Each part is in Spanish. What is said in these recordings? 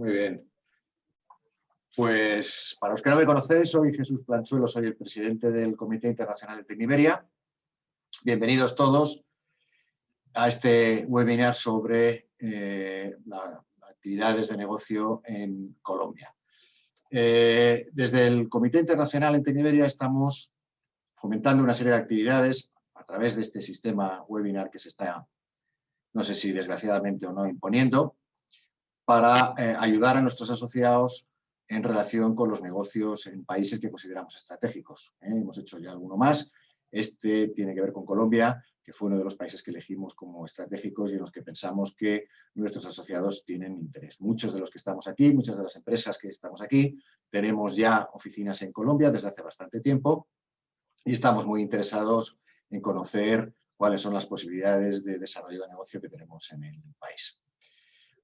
Muy bien. Pues para los que no me conocéis, soy Jesús Planchuelo, soy el presidente del Comité Internacional de Tecniberia. Bienvenidos todos a este webinar sobre las actividades de negocio en Colombia. Desde el Comité Internacional en Tecniberia estamos fomentando una serie de actividades a través de este sistema webinar que se está, no sé si desgraciadamente o no, imponiendo, para ayudar a nuestros asociados en relación con los negocios en países que consideramos estratégicos. Hemos hecho ya alguno más. Este tiene que ver con Colombia, que fue uno de los países que elegimos como estratégicos y en los que pensamos que nuestros asociados tienen interés. Muchos de los que estamos aquí, muchas de las empresas que estamos aquí, tenemos ya oficinas en Colombia desde hace bastante tiempo y estamos muy interesados en conocer cuáles son las posibilidades de desarrollo de negocio que tenemos en el país.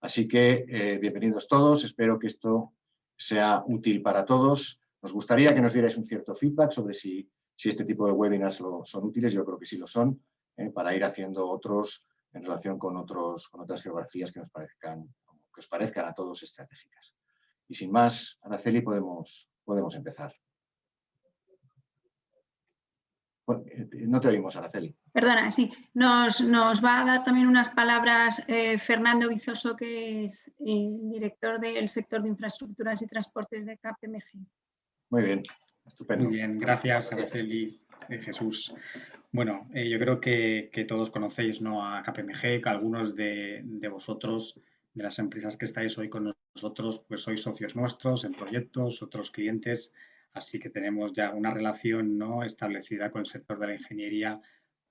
Así que bienvenidos todos, espero que esto sea útil para todos. Nos gustaría que nos dierais un cierto feedback sobre si este tipo de webinars son útiles. Yo creo que sí lo son, para ir haciendo otros en relación con otras geografías que os parezcan a todos estratégicas. Y sin más, Araceli, podemos empezar. No te oímos, Araceli. Perdona, sí. Nos va a dar también unas palabras Fernando Vizoso, que es el director del sector de infraestructuras y transportes de KPMG. Muy bien, estupendo. Muy bien, gracias, Araceli, Jesús. Bueno, yo creo que todos conocéis, ¿no?, a KPMG, que algunos de vosotros, de las empresas que estáis hoy con nosotros, pues sois socios nuestros en proyectos, otros clientes, así que tenemos ya una relación, ¿no?, establecida con el sector de la ingeniería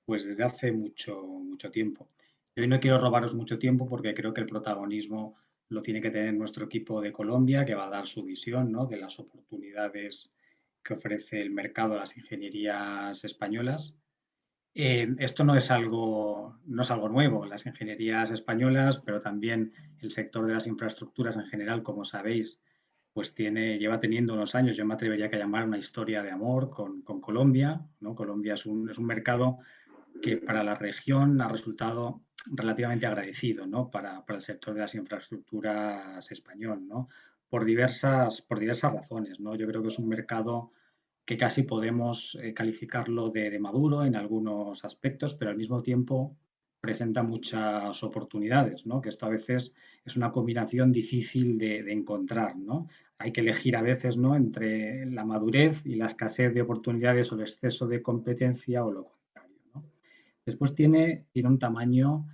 pues desde hace mucho tiempo. Y hoy no quiero robaros mucho tiempo porque creo que el protagonismo lo tiene que tener nuestro equipo de Colombia, que va a dar su visión, ¿no?, de las oportunidades que ofrece el mercado a las ingenierías españolas. Esto no es algo nuevo. Las ingenierías españolas, pero también el sector de las infraestructuras en general, como sabéis, pues lleva teniendo unos años, yo me atrevería a llamar una historia de amor con Colombia, ¿no? Colombia es un mercado que para la región ha resultado relativamente agradecido, ¿no?, para el sector de las infraestructuras español, ¿no?, por diversas razones, ¿no? Yo creo que es un mercado que casi podemos calificarlo de maduro en algunos aspectos, pero al mismo tiempo presenta muchas oportunidades, ¿no?, que esto a veces es una combinación difícil de encontrar, ¿no? Hay que elegir a veces, ¿no?, entre la madurez y la escasez de oportunidades o el exceso de competencia o lo contrario, ¿no? Después tiene un tamaño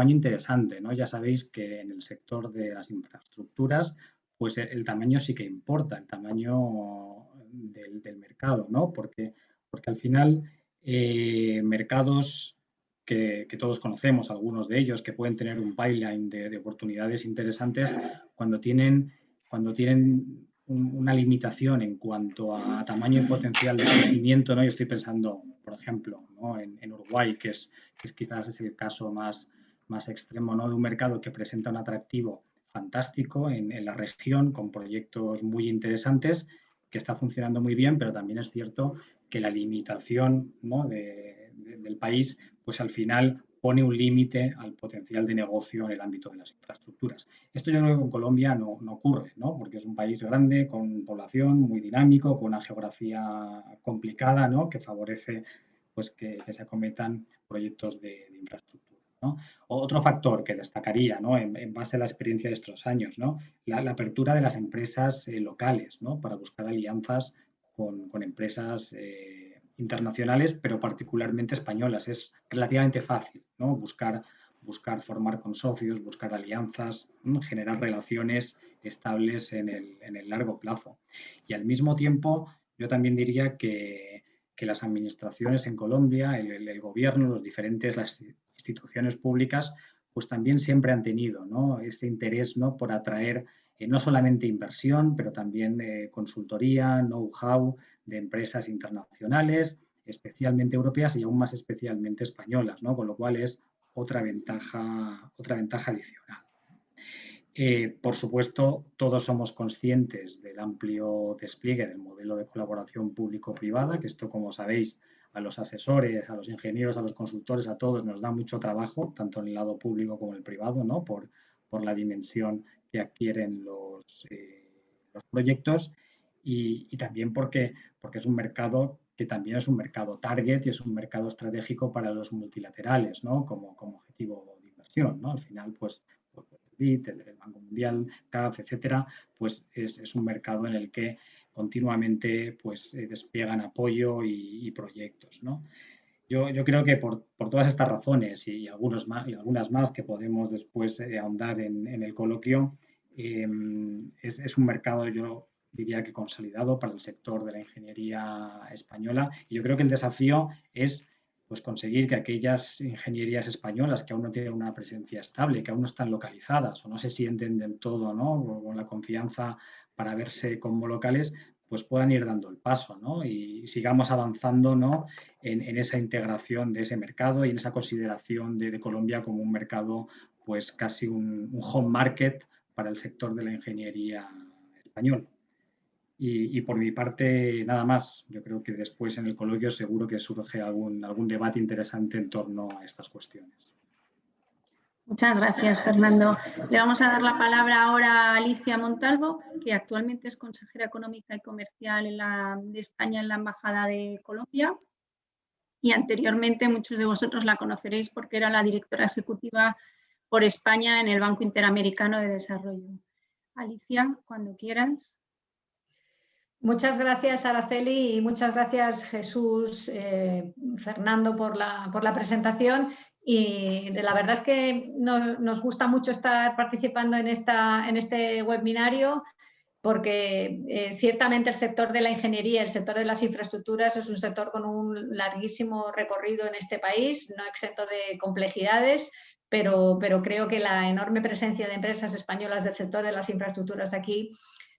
interesante, ¿no? Ya sabéis que en el sector de las infraestructuras, pues el tamaño sí que importa, el tamaño del mercado, ¿no? Porque al final mercados que todos conocemos, algunos de ellos, que pueden tener un pipeline de oportunidades interesantes, cuando tienen una limitación en cuanto a tamaño y potencial de crecimiento, ¿no? Yo estoy pensando, por ejemplo, ¿no?, en Uruguay, que es quizás el caso más extremo, ¿no?, de un mercado que presenta un atractivo fantástico en la región, con proyectos muy interesantes, que está funcionando muy bien, pero también es cierto que la limitación, ¿no?, del país, pues al final pone un límite al potencial de negocio en el ámbito de las infraestructuras. Esto yo creo que en Colombia no ocurre, ¿no?, porque es un país grande, con población muy dinámico, con una geografía complicada, ¿no?, que favorece pues que se acometan proyectos de infraestructura, ¿no? Otro factor que destacaría, ¿no?, en base a la experiencia de estos años, ¿no?, la apertura de las empresas locales, ¿no?, para buscar alianzas con empresas internacionales, pero particularmente españolas. Es relativamente fácil, ¿no?, buscar formar con socios, buscar alianzas, ¿no?, generar relaciones estables en el largo plazo. Y al mismo tiempo, yo también diría que las administraciones en Colombia, el gobierno, las instituciones públicas, pues también siempre han tenido, ¿no?, ese interés, ¿no?, por atraer no solamente inversión, pero también consultoría, know-how de empresas internacionales, especialmente europeas y aún más especialmente españolas, ¿no?, con lo cual es otra ventaja adicional. Por supuesto, todos somos conscientes del amplio despliegue del modelo de colaboración público-privada, que esto, como sabéis, a los asesores, a los ingenieros, a los consultores, a todos nos da mucho trabajo, tanto en el lado público como en el privado, ¿no?, por la dimensión que adquieren los proyectos y también porque es un mercado que también es un mercado target y es un mercado estratégico para los multilaterales, ¿no? Como objetivo de inversión, ¿no? Al final, pues el BID, el Banco Mundial, CAF, etcétera, pues es un mercado en el que continuamente pues despliegan apoyo y proyectos, ¿no? Yo creo que por todas estas razones y algunas más que podemos después ahondar en el coloquio, es un mercado, yo diría que consolidado para el sector de la ingeniería española. Y yo creo que el desafío es pues, conseguir que aquellas ingenierías españolas que aún no tienen una presencia estable, que aún no están localizadas o no se sienten del todo, ¿no? Con la confianza para verse como locales, pues puedan ir dando el paso, ¿no? Y sigamos avanzando, ¿no? En esa integración de ese mercado y en esa consideración de Colombia como un mercado, pues casi un home market para el sector de la ingeniería español. Y por mi parte, nada más. Yo creo que después en el coloquio seguro que surge algún debate interesante en torno a estas cuestiones. Muchas gracias, Fernando. Le vamos a dar la palabra ahora a Alicia Montalvo, que actualmente es consejera económica y comercial de España en la Embajada de Colombia. Y anteriormente muchos de vosotros la conoceréis porque era la directora ejecutiva por España en el Banco Interamericano de Desarrollo. Alicia, cuando quieras. Muchas gracias, Araceli, y muchas gracias, Jesús, Fernando, por la presentación. Y la verdad es que nos gusta mucho estar participando en este webinario porque ciertamente el sector de la ingeniería, el sector de las infraestructuras es un sector con un larguísimo recorrido en este país, no exento de complejidades, pero creo que la enorme presencia de empresas españolas del sector de las infraestructuras aquí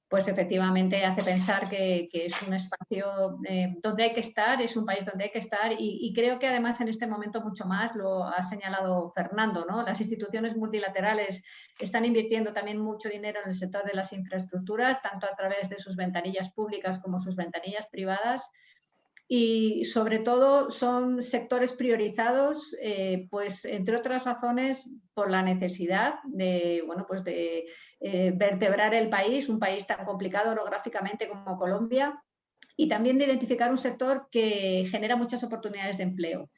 pues efectivamente hace pensar que es un espacio donde hay que estar, es un país donde hay que estar y creo que además en este momento mucho más, lo ha señalado Fernando, ¿no? Las instituciones multilaterales están invirtiendo también mucho dinero en el sector de las infraestructuras, tanto a través de sus ventanillas públicas como sus ventanillas privadas. Y sobre todo son sectores priorizados, pues entre otras razones por la necesidad de, bueno, pues de vertebrar el país, un país tan complicado orográficamente como Colombia, y también de identificar un sector que genera muchas oportunidades de empleo.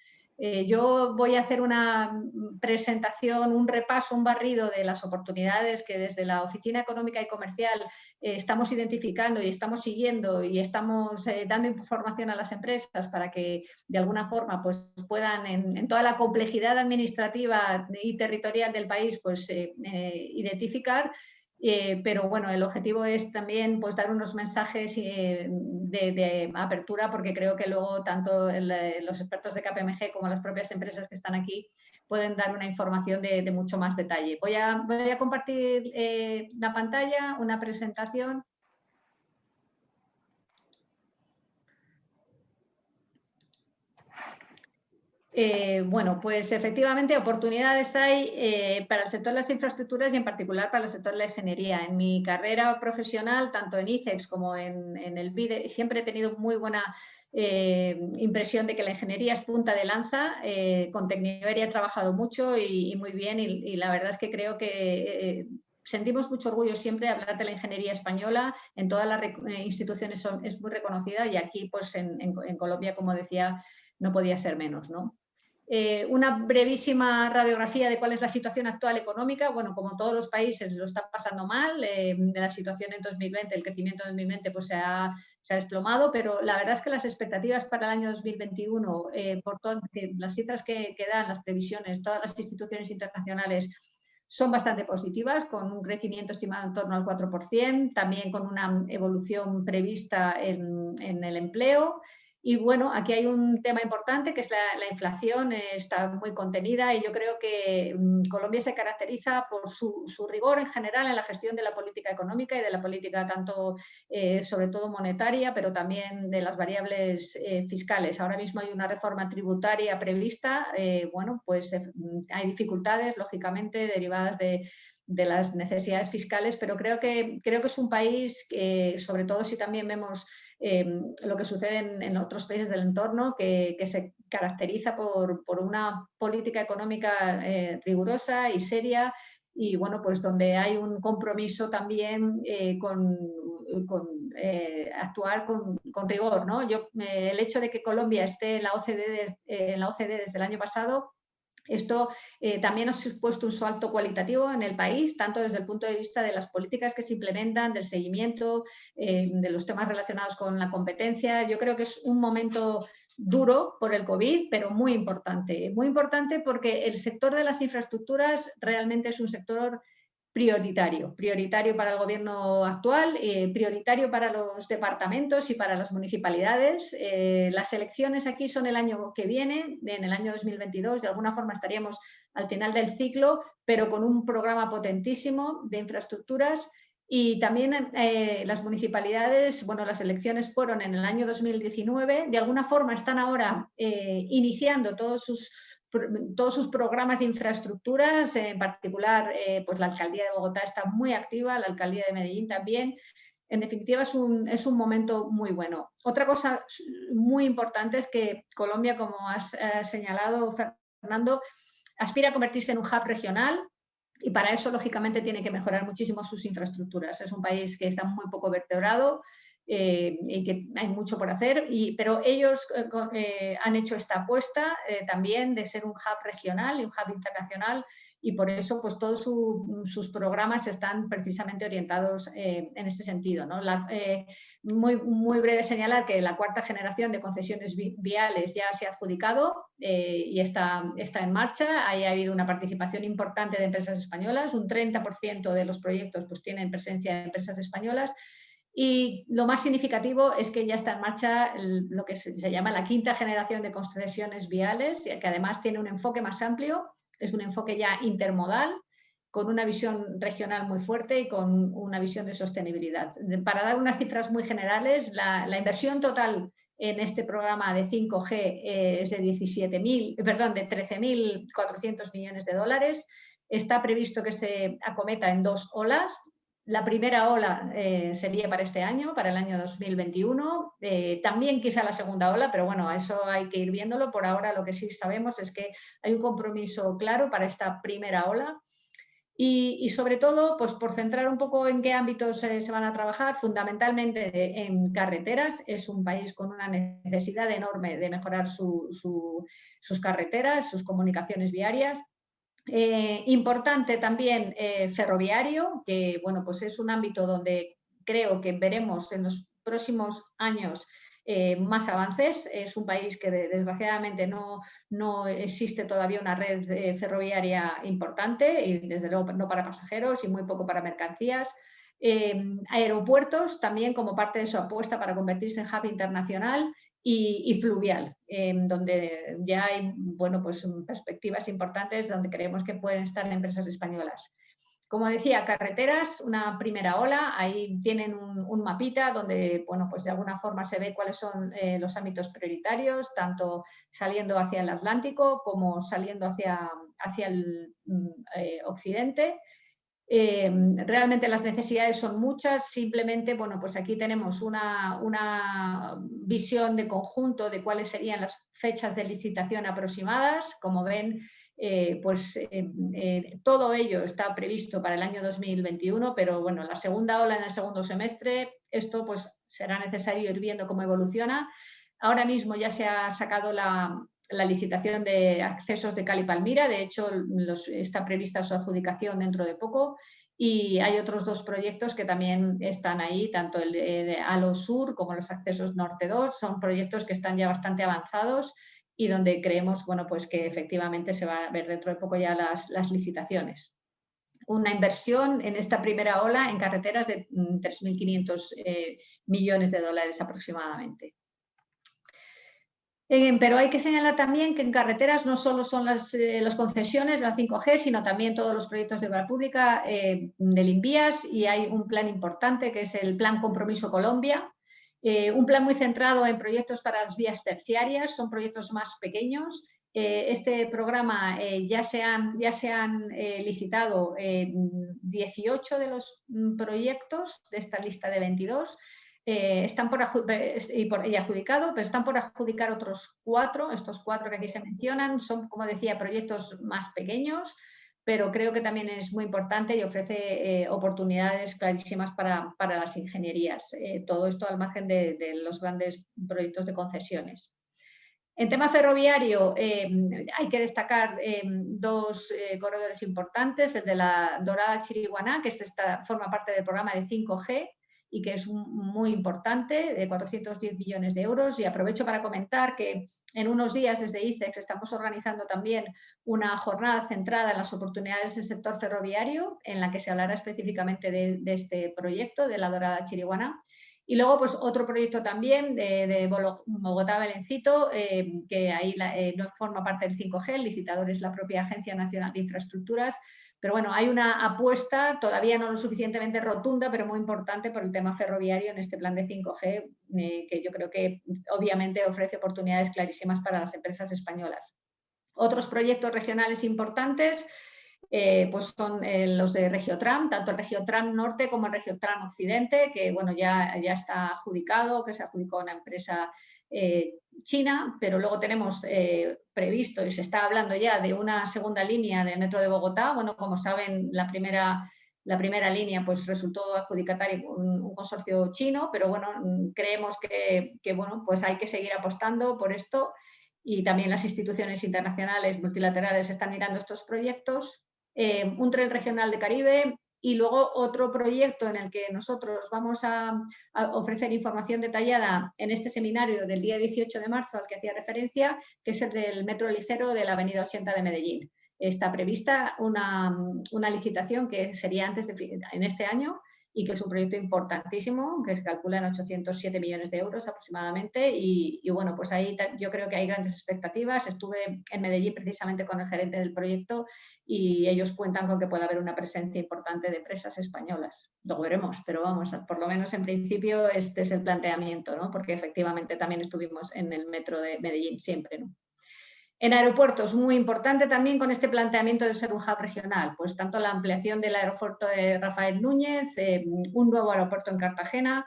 Yo voy a hacer una presentación, un repaso, un barrido de las oportunidades que desde la Oficina Económica y Comercial estamos identificando y estamos siguiendo y estamos dando información a las empresas para que de alguna forma pues, puedan en toda la complejidad administrativa y territorial del país pues, identificar. Pero bueno, el objetivo es también pues, dar unos mensajes de apertura porque creo que luego tanto los expertos de KPMG como las propias empresas que están aquí pueden dar una información de mucho más detalle. Voy a compartir la pantalla, una presentación. Bueno, pues efectivamente oportunidades hay para el sector de las infraestructuras y en particular para el sector de la ingeniería. En mi carrera profesional, tanto en ICEX como en el BID, siempre he tenido muy buena impresión de que la ingeniería es punta de lanza. Con Tecniveria he trabajado mucho y muy bien y la verdad es que creo que sentimos mucho orgullo siempre de hablar de la ingeniería española. En todas las instituciones es muy reconocida y aquí pues en Colombia, como decía, no podía ser menos, ¿no? Una brevísima radiografía de cuál es la situación actual económica. Bueno, como todos los países lo están pasando mal, de la situación en 2020, el crecimiento en 2020 pues se ha desplomado, pero la verdad es que las expectativas para el año 2021, por todas las cifras que dan, las previsiones, todas las instituciones internacionales son bastante positivas, con un crecimiento estimado en torno al 4%, también con una evolución prevista en el empleo. Y bueno, aquí hay un tema importante que es la inflación, está muy contenida y yo creo que Colombia se caracteriza por su rigor en general en la gestión de la política económica y de la política tanto, sobre todo monetaria, pero también de las variables fiscales. Ahora mismo hay una reforma tributaria prevista, bueno, pues hay dificultades, lógicamente, derivadas de las necesidades fiscales, pero creo que es un país que, sobre todo si también vemos lo que sucede en otros países del entorno, que se caracteriza por una política económica rigurosa y seria y bueno, pues donde hay un compromiso también con actuar con rigor, ¿no? El hecho de que Colombia esté en la OCDE, desde el año pasado, esto también ha supuesto un salto cualitativo en el país, tanto desde el punto de vista de las políticas que se implementan, del seguimiento, de los temas relacionados con la competencia. Yo creo que es un momento duro por el COVID, pero muy importante porque el sector de las infraestructuras realmente es un sector prioritario para el gobierno actual, prioritario para los departamentos y para las municipalidades. Las elecciones aquí son el año que viene, en el año 2022, de alguna forma estaríamos al final del ciclo, pero con un programa potentísimo de infraestructuras. Y también las municipalidades, bueno, las elecciones fueron en el año 2019, de alguna forma están ahora iniciando todos sus programas de infraestructuras, en particular pues la Alcaldía de Bogotá está muy activa, la Alcaldía de Medellín también. En definitiva, es un momento muy bueno. Otra cosa muy importante es que Colombia, como has señalado, Fernando, aspira a convertirse en un hub regional y para eso, lógicamente, tiene que mejorar muchísimo sus infraestructuras. Es un país que está muy poco vertebrado, y que hay mucho por hacer, pero ellos han hecho esta apuesta también de ser un hub regional y un hub internacional, y por eso pues todos sus programas están precisamente orientados en ese sentido, ¿no? Muy breve señalar que la cuarta generación de concesiones viales ya se ha adjudicado y está en marcha. Ahí ha habido una participación importante de empresas españolas, un 30% de los proyectos pues tienen presencia de empresas españolas. Y lo más significativo es que ya está en marcha lo que se llama la quinta generación de concesiones viales, que además tiene un enfoque más amplio, es un enfoque ya intermodal, con una visión regional muy fuerte y con una visión de sostenibilidad. Para dar unas cifras muy generales, la inversión total en este programa de 5G es de 13.400 millones de dólares. Está previsto que se acometa en 2 olas. La primera ola sería para este año, para el año 2021. También quizá la segunda ola, pero bueno, a eso hay que ir viéndolo. Por ahora lo que sí sabemos es que hay un compromiso claro para esta primera ola. Y sobre todo, pues por centrar un poco en qué ámbitos se van a trabajar, fundamentalmente en carreteras. Es un país con una necesidad enorme de mejorar sus carreteras, sus comunicaciones viarias. Importante también ferroviario, que bueno, pues es un ámbito donde creo que veremos en los próximos años más avances. Es un país que desgraciadamente no existe todavía una red ferroviaria importante y desde luego no para pasajeros y muy poco para mercancías. Aeropuertos también como parte de su apuesta para convertirse en hub internacional y fluvial, donde ya hay bueno, pues perspectivas importantes donde creemos que pueden estar empresas españolas. Como decía, carreteras, una primera ola, ahí tienen un mapita donde bueno, pues de alguna forma se ve cuáles son los ámbitos prioritarios, tanto saliendo hacia el Atlántico como saliendo hacia el occidente. Realmente las necesidades son muchas, simplemente, bueno, pues aquí tenemos una visión de conjunto de cuáles serían las fechas de licitación aproximadas. Como ven, todo ello está previsto para el año 2021, pero bueno, la segunda ola en el segundo semestre, esto pues será necesario ir viendo cómo evoluciona. Ahora mismo ya se ha sacado la licitación de accesos de Cali Palmira, de hecho está prevista su adjudicación dentro de poco, y hay otros 2 proyectos que también están ahí, tanto el de Alo Sur como los accesos Norte 2, son proyectos que están ya bastante avanzados y donde creemos bueno, pues que efectivamente se va a ver dentro de poco ya las licitaciones. Una inversión en esta primera ola en carreteras de 3.500 millones de dólares aproximadamente. Pero hay que señalar también que en carreteras no solo son las concesiones, la 5G, sino también todos los proyectos de obra pública del INVIAS, y hay un plan importante que es el Plan Compromiso Colombia, un plan muy centrado en proyectos para las vías terciarias, son proyectos más pequeños. Este programa ya se han licitado 18 de los proyectos de esta lista de 22. Están y adjudicado, pero están por adjudicar otros 4. Estos 4 que aquí se mencionan son, como decía, proyectos más pequeños, pero creo que también es muy importante y ofrece oportunidades clarísimas para las ingenierías. Todo esto al margen de los grandes proyectos de concesiones. En tema ferroviario hay que destacar dos corredores importantes, el de la Dorada Chiriguaná, que forma parte del programa de 5G y que es muy importante, de 410 millones de euros. Y aprovecho para comentar que en unos días desde ICEX estamos organizando también una jornada centrada en las oportunidades del sector ferroviario, en la que se hablará específicamente de este proyecto, de la Dorada Chiriguaná. Y luego, pues otro proyecto también de Bogotá-Belencito, que ahí no forma parte del 5G, el licitador es la propia Agencia Nacional de Infraestructuras, pero bueno, hay una apuesta, todavía no lo suficientemente rotunda, pero muy importante por el tema ferroviario en este plan de 5G, que yo creo que obviamente ofrece oportunidades clarísimas para las empresas españolas. Otros proyectos regionales importantes pues son los de Regiotram, tanto el Regiotram Norte como el Regiotram Occidente, que bueno, ya está adjudicado, que se adjudicó a una empresa china, pero luego tenemos previsto y se está hablando ya de una segunda línea de Metro de Bogotá. Bueno, como saben, la primera línea pues resultó adjudicataria un consorcio chino, pero bueno, creemos que bueno, pues hay que seguir apostando por esto y también las instituciones internacionales multilaterales están mirando estos proyectos. Un tren regional de Caribe y luego otro proyecto en el que nosotros vamos a ofrecer información detallada en este seminario del día 18 de marzo al que hacía referencia, que es el del metro ligero de la avenida 80 de Medellín. Está prevista una licitación que sería en este año y que es un proyecto importantísimo, que se calcula en 807 millones de euros aproximadamente y bueno, pues ahí yo creo que hay grandes expectativas. Estuve en Medellín precisamente con el gerente del proyecto y ellos cuentan con que puede haber una presencia importante de empresas españolas. Lo veremos, pero vamos, por lo menos en principio este es el planteamiento, ¿no? Porque efectivamente también estuvimos en el metro de Medellín siempre, ¿no? En aeropuertos, muy importante también con este planteamiento de ser un hub regional, pues tanto la ampliación del aeropuerto de Rafael Núñez, un nuevo aeropuerto en Cartagena.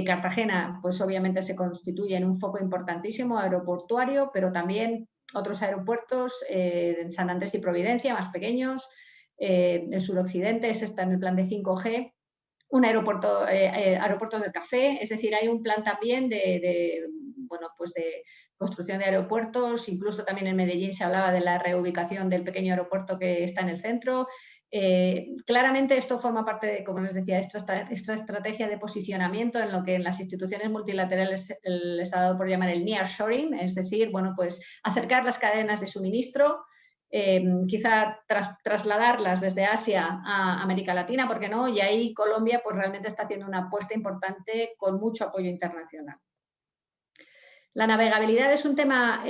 Cartagena, pues obviamente se constituye en un foco importantísimo aeroportuario, pero también otros aeropuertos en San Andrés y Providencia, más pequeños, el suroccidente, ese está en el plan de 5G, un aeropuerto, aeropuertos del café, es decir, hay un plan también de construcción de aeropuertos, incluso también en Medellín se hablaba de la reubicación del pequeño aeropuerto que está en el centro. Claramente esto forma parte de, como les decía, esta estrategia de posicionamiento en lo que en las instituciones multilaterales les ha dado por llamar el nearshoring, es decir, bueno, pues acercar las cadenas de suministro, quizá trasladarlas desde Asia a América Latina, ¿por qué no? Y ahí Colombia pues realmente está haciendo una apuesta importante con mucho apoyo internacional. La navegabilidad es un tema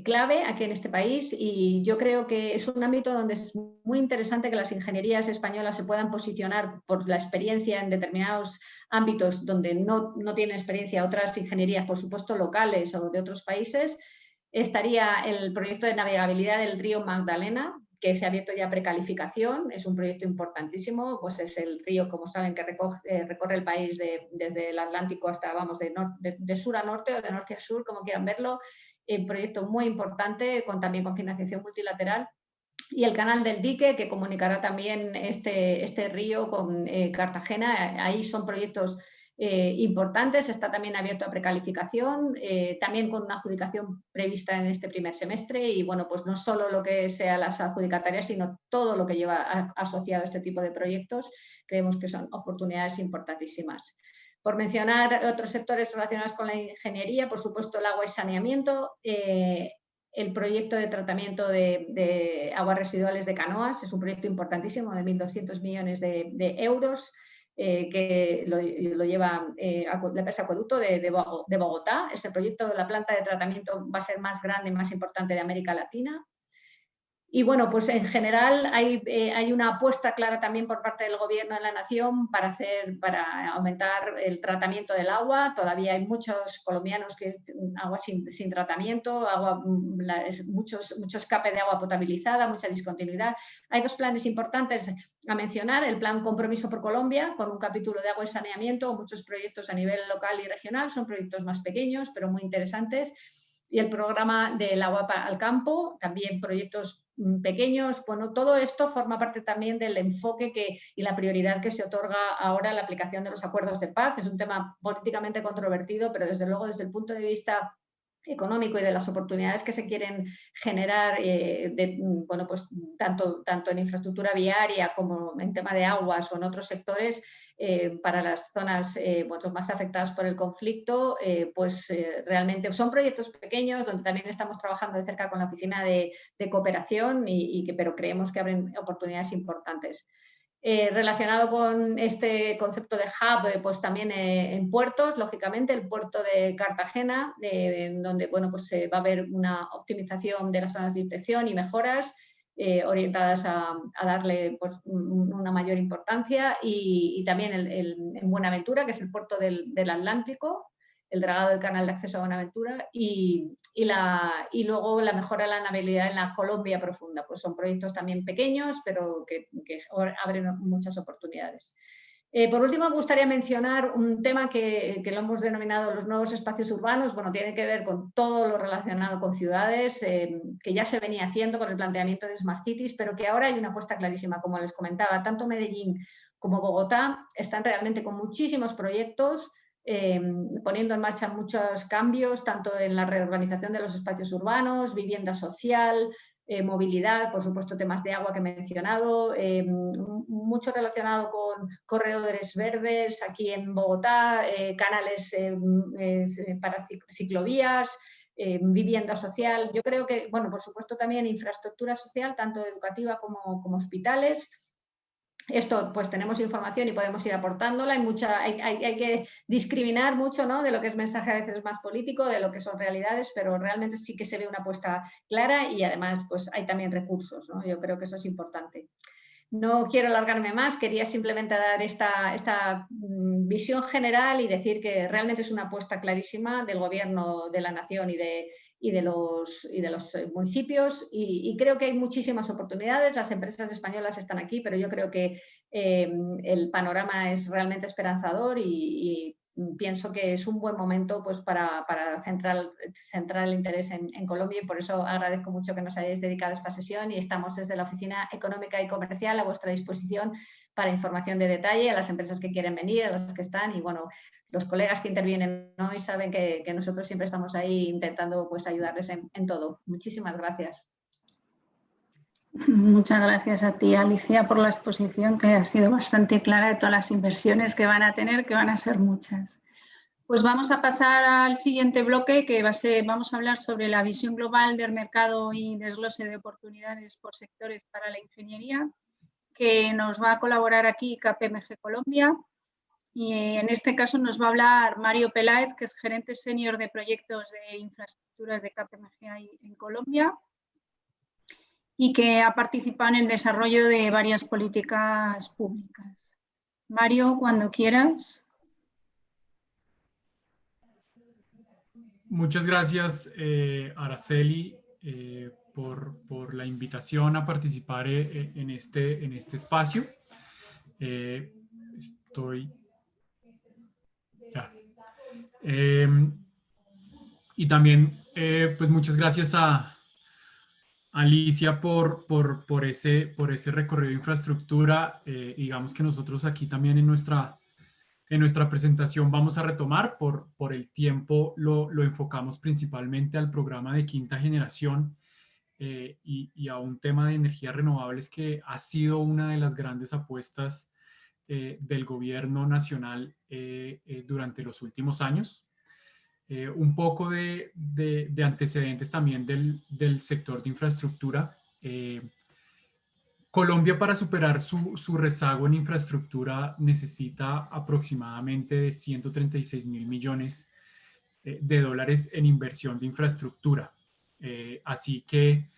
clave aquí en este país y yo creo que es un ámbito donde es muy interesante que las ingenierías españolas se puedan posicionar por la experiencia en determinados ámbitos donde no tienen experiencia otras ingenierías, por supuesto, locales o de otros países. Estaría el proyecto de navegabilidad del río Magdalena, que se ha abierto ya precalificación, es un proyecto importantísimo, pues es el río, como saben, que recorre el país desde el Atlántico hasta, vamos, de sur a norte o de norte a sur, como quieran verlo, un proyecto muy importante, también con financiación multilateral. Y el canal del dique, que comunicará también este río con Cartagena, ahí son proyectos importantes, está también abierto a precalificación, también con una adjudicación prevista en este primer semestre y bueno, pues no solo lo que sea las adjudicatarias, sino todo lo que lleva asociado a este tipo de proyectos, creemos que son oportunidades importantísimas. Por mencionar otros sectores relacionados con la ingeniería, por supuesto el agua y saneamiento, el proyecto de tratamiento de aguas residuales de Canoas, es un proyecto importantísimo de 1.200 millones de euros, que lo lleva la empresa Acueducto de Bogotá. Ese proyecto, la planta de tratamiento va a ser más grande y más importante de América Latina. Y bueno, pues en general hay una apuesta clara también por parte del Gobierno de la Nación para aumentar el tratamiento del agua. Todavía hay muchos colombianos que agua sin tratamiento, mucho escape de agua potabilizada, mucha discontinuidad. Hay dos planes importantes a mencionar, el plan Compromiso por Colombia, con un capítulo de agua y saneamiento, muchos proyectos a nivel local y regional, son proyectos más pequeños pero muy interesantes. Y el programa del agua al campo, también proyectos pequeños. Bueno, todo esto forma parte también del enfoque y la prioridad que se otorga ahora a la aplicación de los acuerdos de paz. Es un tema políticamente controvertido, pero desde luego desde el punto de vista económico y de las oportunidades que se quieren generar, bueno, pues tanto en infraestructura viaria como en tema de aguas o en otros sectores, para las zonas bueno, más afectadas por el conflicto, pues realmente son proyectos pequeños donde también estamos trabajando de cerca con la Oficina de Cooperación, pero creemos que abren oportunidades importantes. Relacionado con este concepto de hub, pues también en puertos, lógicamente, el puerto de Cartagena, donde bueno, pues, va a haber una optimización de las zonas de inspección y mejoras orientadas a darle pues, una mayor importancia, y también en Buenaventura, que es el puerto del Atlántico, el dragado del canal de acceso a Buenaventura, y luego la mejora de la navegabilidad en la Colombia profunda. Pues son proyectos también pequeños, pero que abren muchas oportunidades. Por último, me gustaría mencionar un tema que lo hemos denominado los nuevos espacios urbanos. Bueno, tiene que ver con todo lo relacionado con ciudades, que ya se venía haciendo con el planteamiento de Smart Cities, pero que ahora hay una apuesta clarísima, como les comentaba. Tanto Medellín como Bogotá están realmente con muchísimos proyectos, poniendo en marcha muchos cambios, tanto en la reorganización de los espacios urbanos, vivienda social, movilidad, por supuesto temas de agua que he mencionado, mucho relacionado con corredores verdes aquí en Bogotá, canales para ciclovías, vivienda social. Yo creo que, bueno, por supuesto también infraestructura social, tanto educativa como hospitales. Esto, pues tenemos información y podemos ir aportándola. Hay que discriminar mucho, ¿no?, de lo que es mensaje a veces más político, de lo que son realidades, pero realmente sí que se ve una apuesta clara y además pues hay también recursos, ¿no? Yo creo que eso es importante. No quiero alargarme más, quería simplemente dar esta visión general y decir que realmente es una apuesta clarísima del Gobierno de la Nación y de los municipios, y creo que hay muchísimas oportunidades. Las empresas españolas están aquí, pero yo creo que el panorama es realmente esperanzador y pienso que es un buen momento pues, para centrar el interés en Colombia, y por eso agradezco mucho que nos hayáis dedicado esta sesión, y estamos desde la Oficina Económica y Comercial a vuestra disposición para información de detalle a las empresas que quieren venir, a las que están, y bueno, los colegas que intervienen hoy saben que nosotros siempre estamos ahí intentando pues, ayudarles en todo. Muchísimas gracias. Muchas gracias a ti, Alicia, por la exposición, que ha sido bastante clara de todas las inversiones que van a tener, que van a ser muchas. Pues vamos a pasar al siguiente bloque, que vamos a hablar sobre la visión global del mercado y desglose de oportunidades por sectores para la ingeniería, que nos va a colaborar aquí KPMG Colombia. Y en este caso nos va a hablar Mario Peláez, que es gerente senior de proyectos de infraestructuras de KPMG en Colombia y que ha participado en el desarrollo de varias políticas públicas. Mario, cuando quieras. Muchas gracias, Araceli, por la invitación a participar en este espacio. Y también, pues muchas gracias a Alicia por ese recorrido de infraestructura. Digamos que nosotros aquí también en nuestra presentación vamos a retomar, por el tiempo lo enfocamos principalmente al programa de quinta generación y a un tema de energías renovables que ha sido una de las grandes apuestas del gobierno nacional durante los últimos años. Un poco de antecedentes también del sector de infraestructura. Colombia, para superar su rezago en infraestructura, necesita aproximadamente de 136.000 millones de dólares en inversión de infraestructura. Así que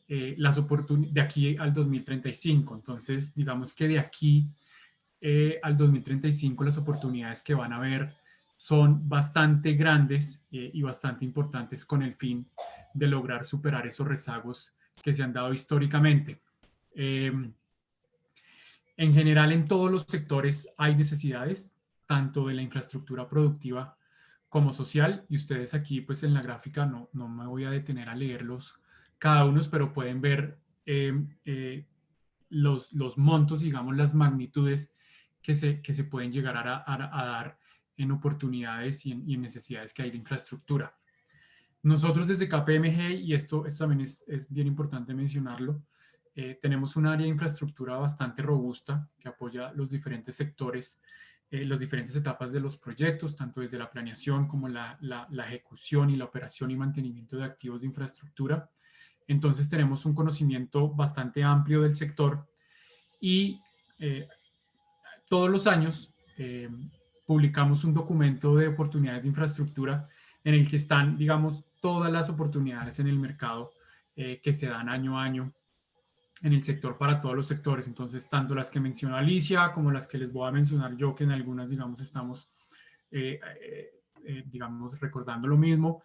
las oportunidades de aquí al 2035, entonces digamos que de aquí al 2035 las oportunidades que van a haber son bastante grandes y bastante importantes con el fin de lograr superar esos rezagos que se han dado históricamente. En general, en todos los sectores hay necesidades, tanto de la infraestructura productiva como social, y ustedes aquí pues en la gráfica no me voy a detener a leerlos cada uno, pero pueden ver los montos, digamos, las magnitudes que se pueden llegar a dar en oportunidades y en necesidades que hay de infraestructura. Nosotros desde KPMG, y esto también es bien importante mencionarlo, tenemos un área de infraestructura bastante robusta que apoya los diferentes sectores, las diferentes etapas de los proyectos, tanto desde la planeación como la ejecución y la operación y mantenimiento de activos de infraestructura. Entonces tenemos un conocimiento bastante amplio del sector y todos los años publicamos un documento de oportunidades de infraestructura en el que están, digamos, todas las oportunidades en el mercado que se dan año a año en el sector para todos los sectores. Entonces, tanto las que mencionó Alicia como las que les voy a mencionar yo, que en algunas, digamos, estamos, digamos, recordando lo mismo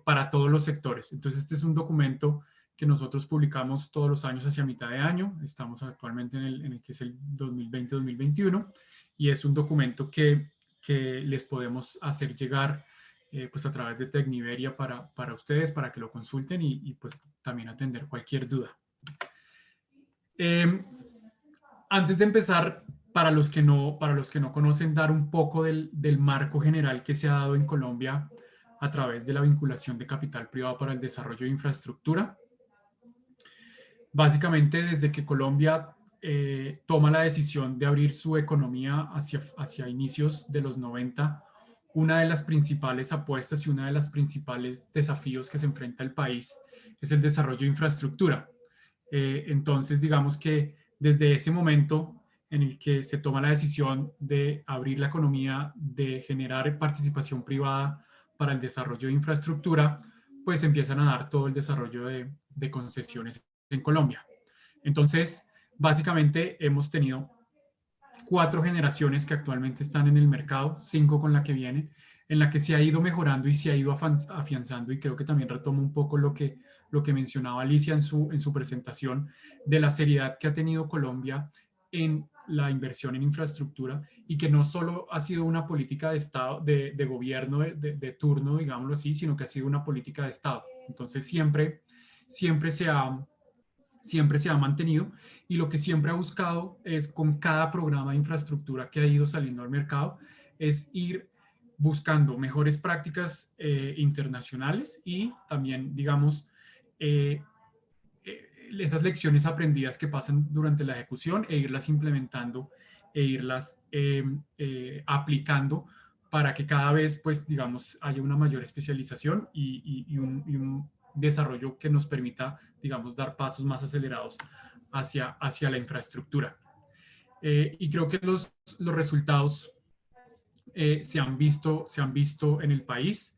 para todos los sectores. Entonces, este es un documento que nosotros publicamos todos los años hacia mitad de año. Estamos actualmente en el que es el 2020-2021 y es un documento que les podemos hacer llegar pues a través de Tecniberia para ustedes, para que lo consulten y pues también atender cualquier duda. Antes de empezar, para los que no conocen, dar un poco del marco general que se ha dado en Colombia a través de la vinculación de capital privado para el desarrollo de infraestructura. Básicamente, desde que Colombia toma la decisión de abrir su economía hacia inicios de los 90, una de las principales apuestas y uno de los principales desafíos que se enfrenta el país es el desarrollo de infraestructura. Entonces, digamos que desde ese momento en el que se toma la decisión de abrir la economía, de generar participación privada para el desarrollo de infraestructura, pues empiezan a dar todo el desarrollo de concesiones en Colombia. Entonces, básicamente hemos tenido 4 generaciones que actualmente están en el mercado, 5 con la que viene, en la que se ha ido mejorando y se ha ido afianzando, y creo que también retomo un poco lo que mencionaba Alicia en su presentación, de la seriedad que ha tenido Colombia en la inversión en infraestructura, y que no solo ha sido una política de Estado, de gobierno de turno, digámoslo así, sino que ha sido una política de Estado. Entonces siempre se ha mantenido, y lo que siempre ha buscado es, con cada programa de infraestructura que ha ido saliendo al mercado, es ir buscando mejores prácticas internacionales y también, digamos, esas lecciones aprendidas que pasan durante la ejecución, e irlas implementando e irlas aplicando para que cada vez, pues, digamos, haya una mayor especialización y un desarrollo que nos permita, digamos, dar pasos más acelerados hacia la infraestructura. Y creo que los resultados se han visto en el país.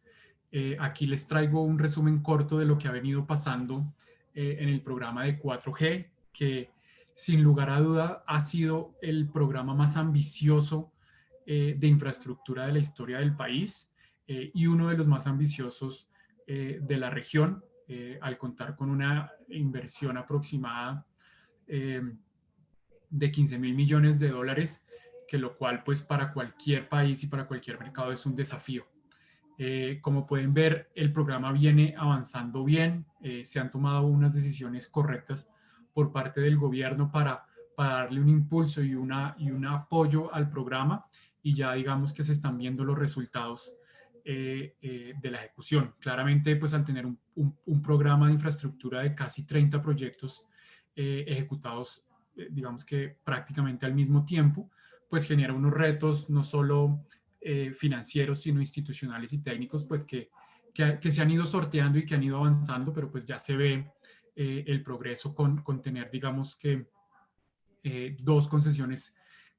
Aquí les traigo un resumen corto de lo que ha venido pasando en el programa de 4G, que sin lugar a duda ha sido el programa más ambicioso de infraestructura de la historia del país, y uno de los más ambiciosos de la región, al contar con una inversión aproximada de 15.000 millones de dólares, que lo cual, pues, para cualquier país y para cualquier mercado es un desafío. Como pueden ver, el programa viene avanzando bien, se han tomado unas decisiones correctas por parte del gobierno para darle un impulso y un apoyo al programa, y ya digamos que se están viendo los resultados de la ejecución. Claramente, pues, al tener un programa de infraestructura de casi 30 proyectos ejecutados, digamos que prácticamente al mismo tiempo, pues genera unos retos no solo financieros, sino institucionales y técnicos, pues que se han ido sorteando y que han ido avanzando, pero pues ya se ve el progreso con tener, digamos que 2 concesiones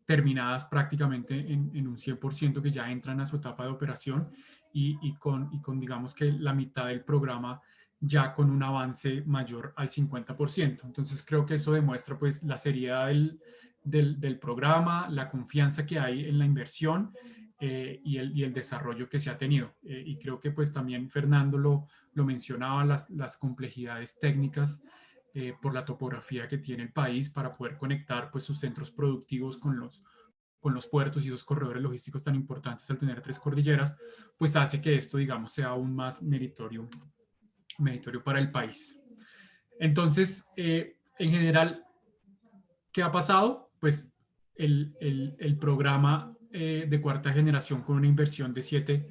terminadas prácticamente en un 100%, que ya entran a su etapa de operación, y con digamos que la mitad del programa ya con un avance mayor al 50%. Entonces creo que eso demuestra, pues, la seriedad del programa, la confianza que hay en la inversión y el desarrollo que se ha tenido. Y creo que, pues, también Fernando lo mencionaba, las complejidades técnicas por la topografía que tiene el país para poder conectar, pues, sus centros productivos con los puertos y esos corredores logísticos tan importantes al tener 3 cordilleras, pues hace que esto, digamos, sea aún más meritorio para el país. Entonces, En general, ¿qué ha pasado? Pues el programa de cuarta generación con una inversión de 7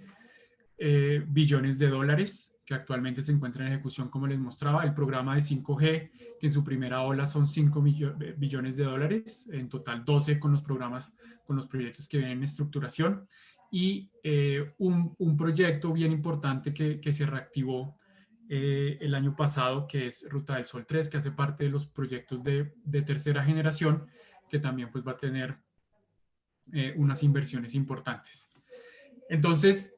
billones de dólares que actualmente se encuentra en ejecución, como les mostraba, el programa de 5G, que en su primera ola son 5 billones de dólares, en total 12 con los programas, con los proyectos que vienen en estructuración, y un proyecto bien importante que se reactivó el año pasado, que es Ruta del Sol 3, que hace parte de los proyectos de tercera generación, que también pues va a tener unas inversiones importantes. Entonces,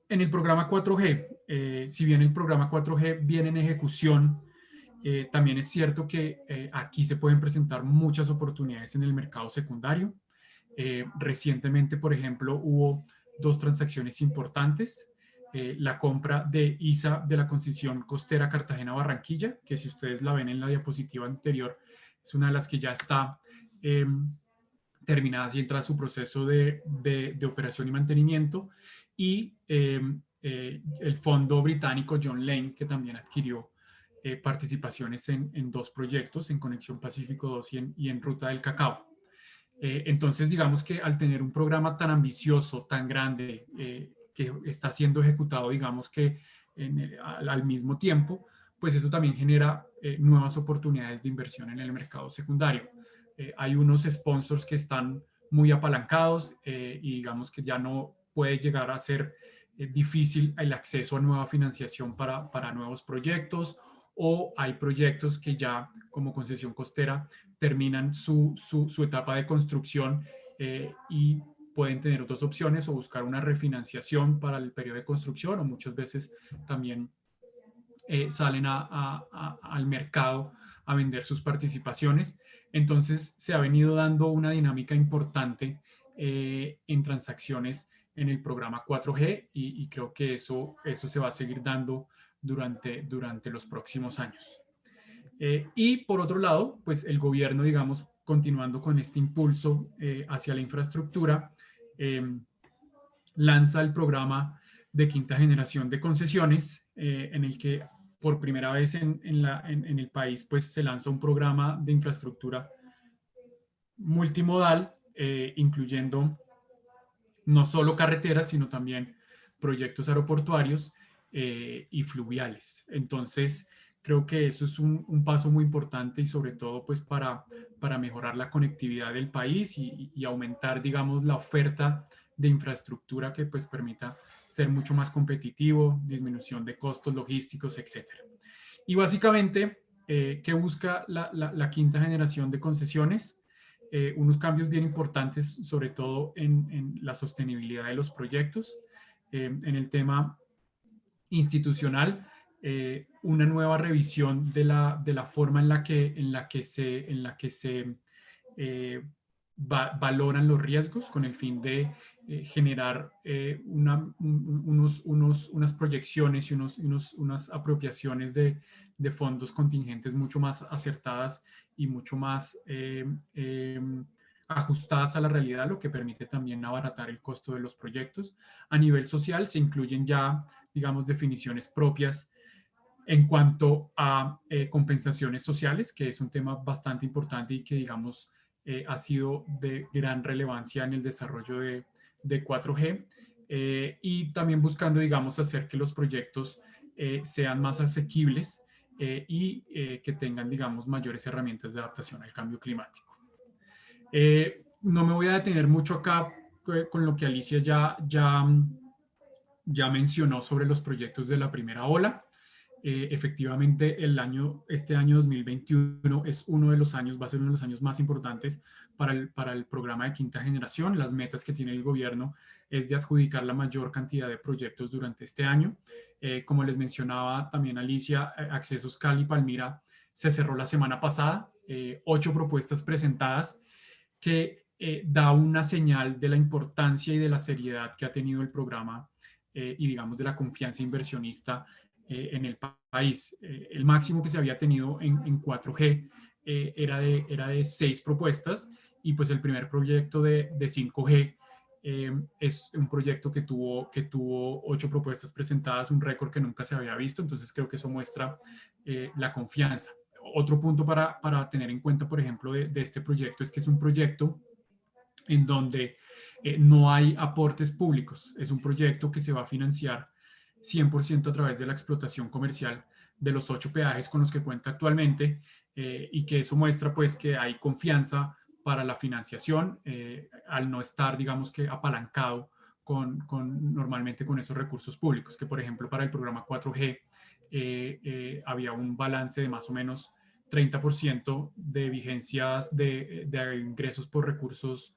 en el programa 4G, si bien el programa 4G viene en ejecución, también es cierto que aquí se pueden presentar muchas oportunidades en el mercado secundario. Recientemente, por ejemplo, hubo 2 transacciones importantes. La compra de ISA de la concesión costera Cartagena-Barranquilla, que si ustedes la ven en la diapositiva anterior, es una de las que ya está terminada y entra a su proceso de operación y mantenimiento, y el fondo británico John Lane, que también adquirió participaciones en 2 proyectos, en Conexión Pacífico 2 y en Ruta del Cacao. Entonces, digamos que al tener un programa tan ambicioso, tan grande, que está siendo ejecutado, digamos que al mismo tiempo, pues eso también genera nuevas oportunidades de inversión en el mercado secundario. Hay unos sponsors que están muy apalancados y digamos que ya no puede llegar a ser difícil el acceso a nueva financiación para nuevos proyectos, o hay proyectos que ya como concesión costera terminan su etapa de construcción y pueden tener 2 opciones, o buscar una refinanciación para el periodo de construcción, o muchas veces también salen al mercado a vender sus participaciones. Entonces se ha venido dando una dinámica importante en transacciones en el programa 4G, y creo que eso se va a seguir dando durante los próximos años. Y por otro lado, pues el gobierno, digamos, continuando con este impulso hacia la infraestructura, lanza el programa de quinta generación de concesiones, en el que por primera vez en el país pues se lanza un programa de infraestructura multimodal, incluyendo no solo carreteras, sino también proyectos aeroportuarios y fluviales. Entonces, creo que eso es un paso muy importante, y sobre todo pues para mejorar la conectividad del país y aumentar, digamos, la oferta de infraestructura que pues permita ser mucho más competitivo, disminución de costos logísticos, etc. Y básicamente, ¿qué busca la quinta generación de concesiones? Unos cambios bien importantes, sobre todo en la sostenibilidad de los proyectos, en el tema institucional, una nueva revisión de la forma en la que se valoran los riesgos, con el fin de generar unas proyecciones y unas apropiaciones de fondos contingentes mucho más acertadas y mucho más ajustadas a la realidad, lo que permite también abaratar el costo de los proyectos. A nivel social se incluyen ya, digamos, definiciones propias en cuanto a compensaciones sociales, que es un tema bastante importante y que, digamos, ha sido de gran relevancia en el desarrollo de 4G, y también buscando, digamos, hacer que los proyectos sean más asequibles y que tengan, digamos, mayores herramientas de adaptación al cambio climático. No me voy a detener mucho acá con lo que Alicia ya mencionó sobre los proyectos de la primera ola. Efectivamente, este año 2021 es uno de los años, va a ser uno de los años más importantes para el programa de quinta generación. Las metas que tiene el gobierno es de adjudicar la mayor cantidad de proyectos durante este año. Como les mencionaba también Alicia, Accesos Cali-Palmira se cerró la semana pasada, 8 propuestas presentadas, que da una señal de la importancia y de la seriedad que ha tenido el programa y, digamos, de la confianza inversionista en el país. El máximo que se había tenido en 4G era de 6 propuestas, y pues el primer proyecto de 5G es un proyecto que tuvo 8 propuestas presentadas, un récord que nunca se había visto. Entonces creo que eso muestra la confianza. Otro punto para tener en cuenta, por ejemplo, de este proyecto es que es un proyecto en donde no hay aportes públicos. Es un proyecto que se va a financiar 100% a través de la explotación comercial de los 8 peajes con los que cuenta actualmente, y que eso muestra pues que hay confianza para la financiación al no estar, digamos que, apalancado normalmente con esos recursos públicos, que por ejemplo para el programa 4G había un balance de más o menos 30% de vigencias de ingresos por recursos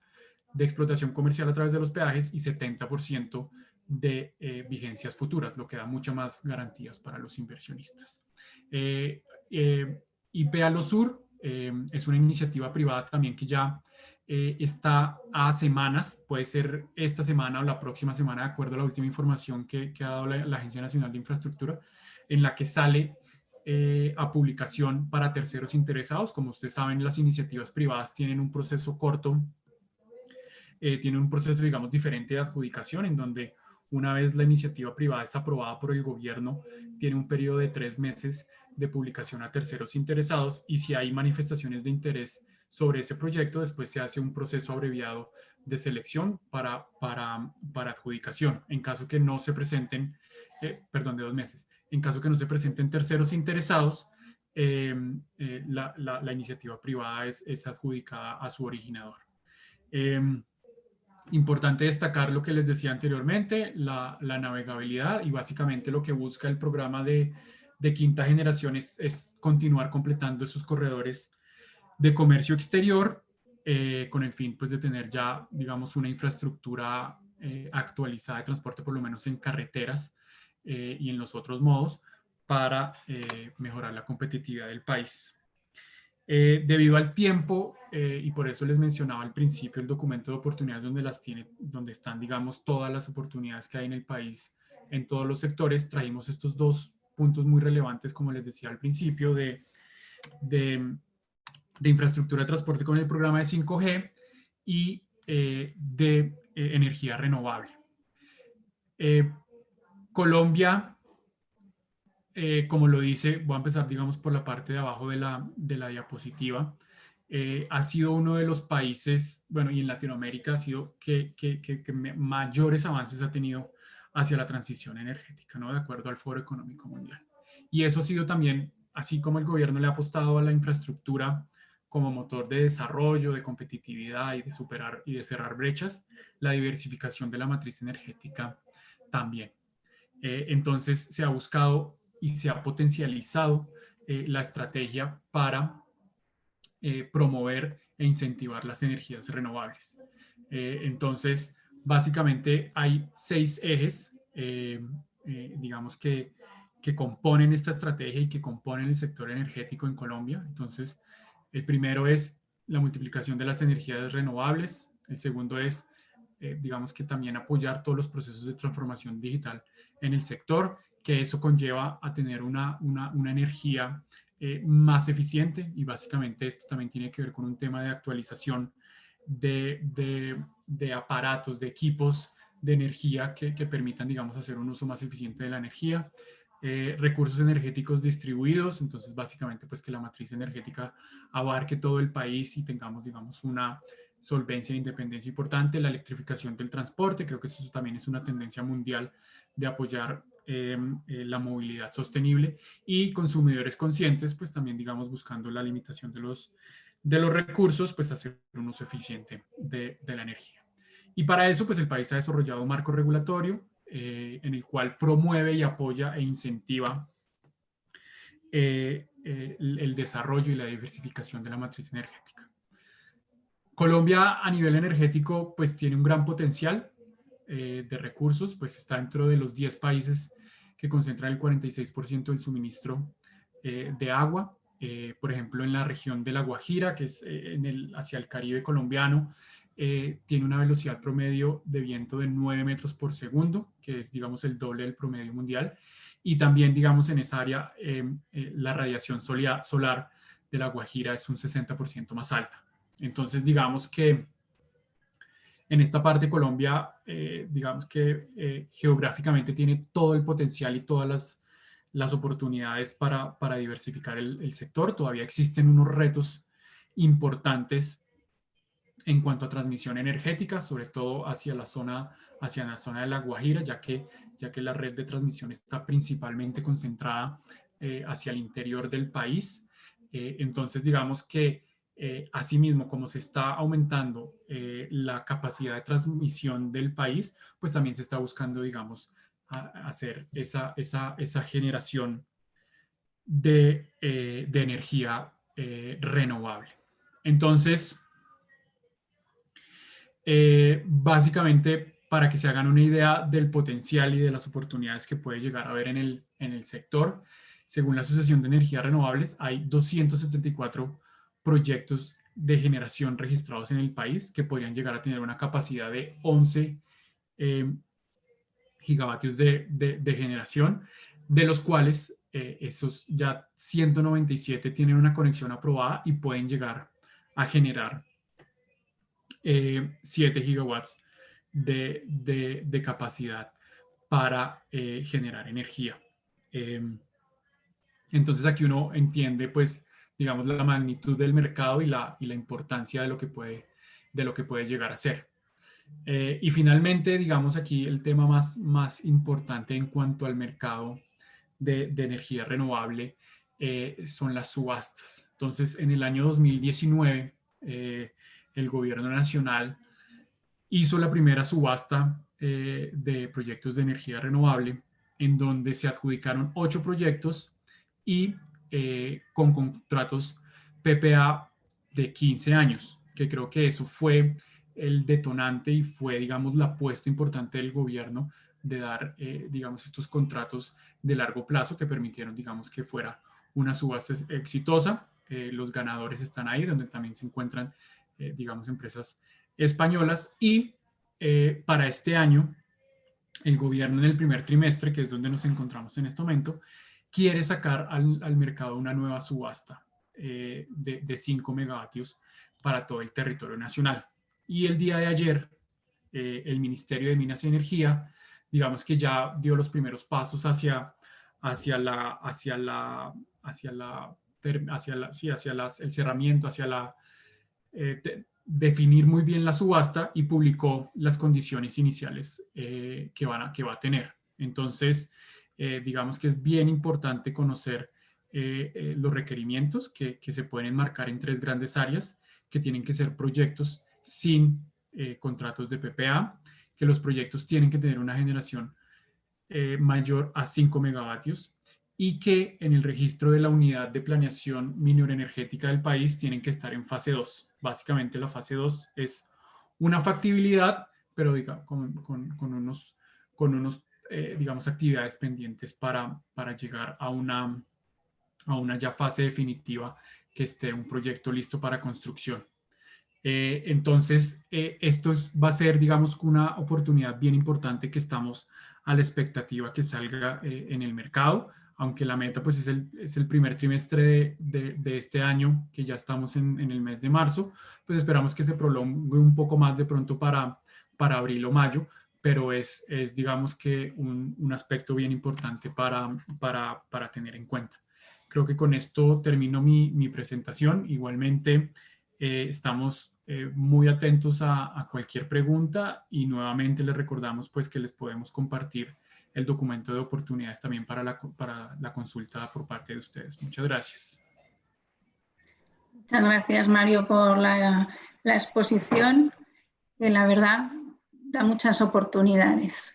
de explotación comercial a través de los peajes y 70% de vigencias futuras, lo que da muchas más garantías para los inversionistas. IPALOSUR es una iniciativa privada también que ya está a semanas, puede ser esta semana o la próxima semana, de acuerdo a la última información que ha dado la Agencia Nacional de Infraestructura, en la que sale a publicación para terceros interesados. Como ustedes saben, las iniciativas privadas tienen un proceso corto, tienen un proceso, digamos, diferente de adjudicación, en donde una vez la iniciativa privada es aprobada por el gobierno, tiene un periodo de 3 meses de publicación a terceros interesados, y si hay manifestaciones de interés sobre ese proyecto, después se hace un proceso abreviado de selección para adjudicación. En caso que no se presenten, de 2 meses, en caso que no se presenten terceros interesados, la iniciativa privada es adjudicada a su originador. Importante destacar lo que les decía anteriormente, la navegabilidad, y básicamente lo que busca el programa de quinta generación es continuar completando esos corredores de comercio exterior con el fin pues de tener ya, digamos, una infraestructura actualizada de transporte, por lo menos en carreteras y en los otros modos, para mejorar la competitividad del país. Debido al tiempo, y por eso les mencionaba al principio el documento de oportunidades donde están, digamos, todas las oportunidades que hay en el país, en todos los sectores, trajimos estos 2 puntos muy relevantes, como les decía al principio, de infraestructura de transporte con el programa de 5G y de energía renovable. Colombia, como lo dice, voy a empezar, digamos, por la parte de abajo de la diapositiva, ha sido uno de los países, bueno, y en Latinoamérica ha sido que mayores avances ha tenido hacia la transición energética, ¿no? De acuerdo al Foro Económico Mundial. Y eso ha sido también, así como el gobierno le ha apostado a la infraestructura como motor de desarrollo, de competitividad y de superar y de cerrar brechas, la diversificación de la matriz energética también. Entonces se ha buscado y se ha potencializado la estrategia para promover e incentivar las energías renovables. Entonces, básicamente hay 6 ejes, digamos, que componen esta estrategia y que componen el sector energético en Colombia. Entonces, el primero es la multiplicación de las energías renovables. El segundo es, digamos, que también apoyar todos los procesos de transformación digital en el sector, que eso conlleva a tener una energía más eficiente, y básicamente esto también tiene que ver con un tema de actualización de aparatos, de equipos de energía que permitan, digamos, hacer un uso más eficiente de la energía. Recursos energéticos distribuidos, entonces básicamente pues que la matriz energética abarque todo el país y tengamos, digamos, una solvencia e independencia importante. La electrificación del transporte, creo que eso también es una tendencia mundial de apoyar la movilidad sostenible, y consumidores conscientes, pues también, digamos, buscando la limitación de los recursos, pues hacer un uso eficiente de la energía. Y para eso, pues el país ha desarrollado un marco regulatorio en el cual promueve y apoya e incentiva el desarrollo y la diversificación de la matriz energética. Colombia a nivel energético pues tiene un gran potencial de recursos, pues está dentro de los 10 países que concentran el 46% del suministro de agua. Por ejemplo, en la región de La Guajira, que es hacia el Caribe colombiano, tiene una velocidad promedio de viento de 9 metros por segundo, que es, digamos, el doble del promedio mundial. Y también, digamos, en esa área, la radiación solar de La Guajira es un 60% más alta. Entonces, digamos que en esta parte Colombia, digamos que geográficamente tiene todo el potencial y todas las oportunidades para diversificar el sector. Todavía existen unos retos importantes en cuanto a transmisión energética, sobre todo hacia la zona de La Guajira, ya que la red de transmisión está principalmente concentrada hacia el interior del país. Entonces, digamos que asimismo, como se está aumentando la capacidad de transmisión del país, pues también se está buscando, digamos, hacer esa generación de energía renovable. Entonces, básicamente, para que se hagan una idea del potencial y de las oportunidades que puede llegar a haber en el sector, según la Asociación de Energías Renovables, hay 274 proyectos de generación registrados en el país que podrían llegar a tener una capacidad de 11 gigavatios de generación, de los cuales esos ya 197 tienen una conexión aprobada y pueden llegar a generar 7 gigawatts de capacidad para generar energía. Entonces aquí uno entiende, pues, digamos, la magnitud del mercado y la importancia de lo que puede llegar a ser. Y finalmente, digamos, aquí el tema más importante en cuanto al mercado de energía renovable son las subastas. Entonces, en el año 2019, el gobierno nacional hizo la primera subasta de proyectos de energía renovable, en donde se adjudicaron 8 proyectos y con contratos PPA de 15 años, que creo que eso fue el detonante y fue, digamos, la apuesta importante del gobierno de dar, digamos, estos contratos de largo plazo que permitieron, digamos, que fuera una subasta exitosa. Los ganadores están ahí, donde también se encuentran, digamos, empresas españolas. Y para este año, el gobierno en el primer trimestre, que es donde nos encontramos en este momento, quiere sacar al mercado una nueva subasta de 5 megavatios para todo el territorio nacional. Y el día de ayer, el Ministerio de Minas y Energía, digamos que ya dio los primeros pasos hacia el cerramiento, definir muy bien la subasta, y publicó las condiciones iniciales que va a tener. Entonces, digamos que es bien importante conocer los requerimientos que se pueden enmarcar en 3 grandes áreas, que tienen que ser proyectos sin contratos de PPA, que los proyectos tienen que tener una generación mayor a 5 megavatios y que en el registro de la unidad de planeación minero-energética del país tienen que estar en fase 2. Básicamente la fase 2 es una factibilidad, pero con unos digamos, actividades pendientes para llegar a una ya fase definitiva, que esté un proyecto listo para construcción. Entonces, esto va a ser, digamos, una oportunidad bien importante que estamos a la expectativa que salga en el mercado, aunque la meta pues es el primer trimestre de este año, que ya estamos en el mes de marzo. Pues esperamos que se prolongue un poco más de pronto para abril o mayo, pero es digamos que un aspecto bien importante para tener en cuenta. Creo que con esto termino mi presentación. Igualmente, estamos muy atentos a cualquier pregunta, y nuevamente les recordamos pues que les podemos compartir el documento de oportunidades también para la consulta por parte de ustedes. Muchas gracias. Muchas gracias, Mario, por la exposición, que la verdad da muchas oportunidades.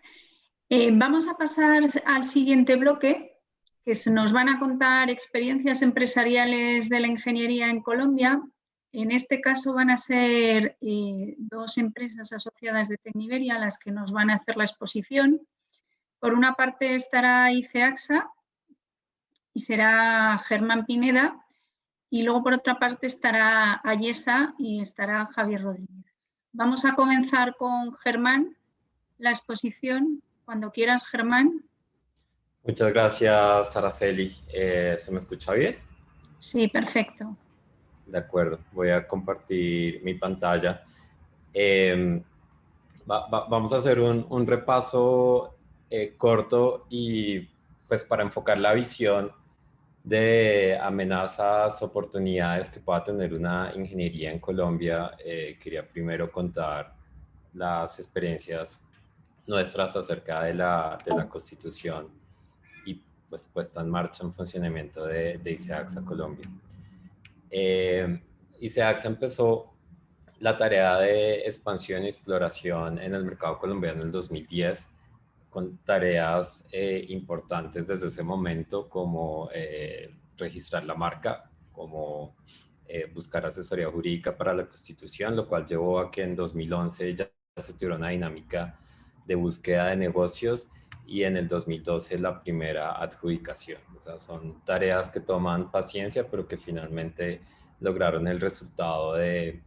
Vamos a pasar al siguiente bloque, que nos van a contar experiencias empresariales de la ingeniería en Colombia. En este caso van a ser 2 empresas asociadas de Tecniberia las que nos van a hacer la exposición. Por una parte estará ICEAXA y será Germán Pineda, y luego por otra parte estará Ayesa y estará Javier Rodríguez. Vamos a comenzar con Germán la exposición. Cuando quieras, Germán. Muchas gracias, Araceli. ¿Se me escucha bien? Sí, perfecto. De acuerdo, voy a compartir mi pantalla. Vamos a hacer un repaso corto y pues para enfocar la visión de amenazas, oportunidades que pueda tener una ingeniería en Colombia, quería primero contar las experiencias nuestras acerca de la Constitución y pues puesta en marcha en funcionamiento de ICEAXA Colombia. ICEAXA empezó la tarea de expansión y exploración en el mercado colombiano en el 2010, con tareas importantes desde ese momento, como registrar la marca, como buscar asesoría jurídica para la Constitución, lo cual llevó a que en 2011 ya se tuviera una dinámica de búsqueda de negocios, y en el 2012 la primera adjudicación. O sea, son tareas que toman paciencia, pero que finalmente lograron el resultado de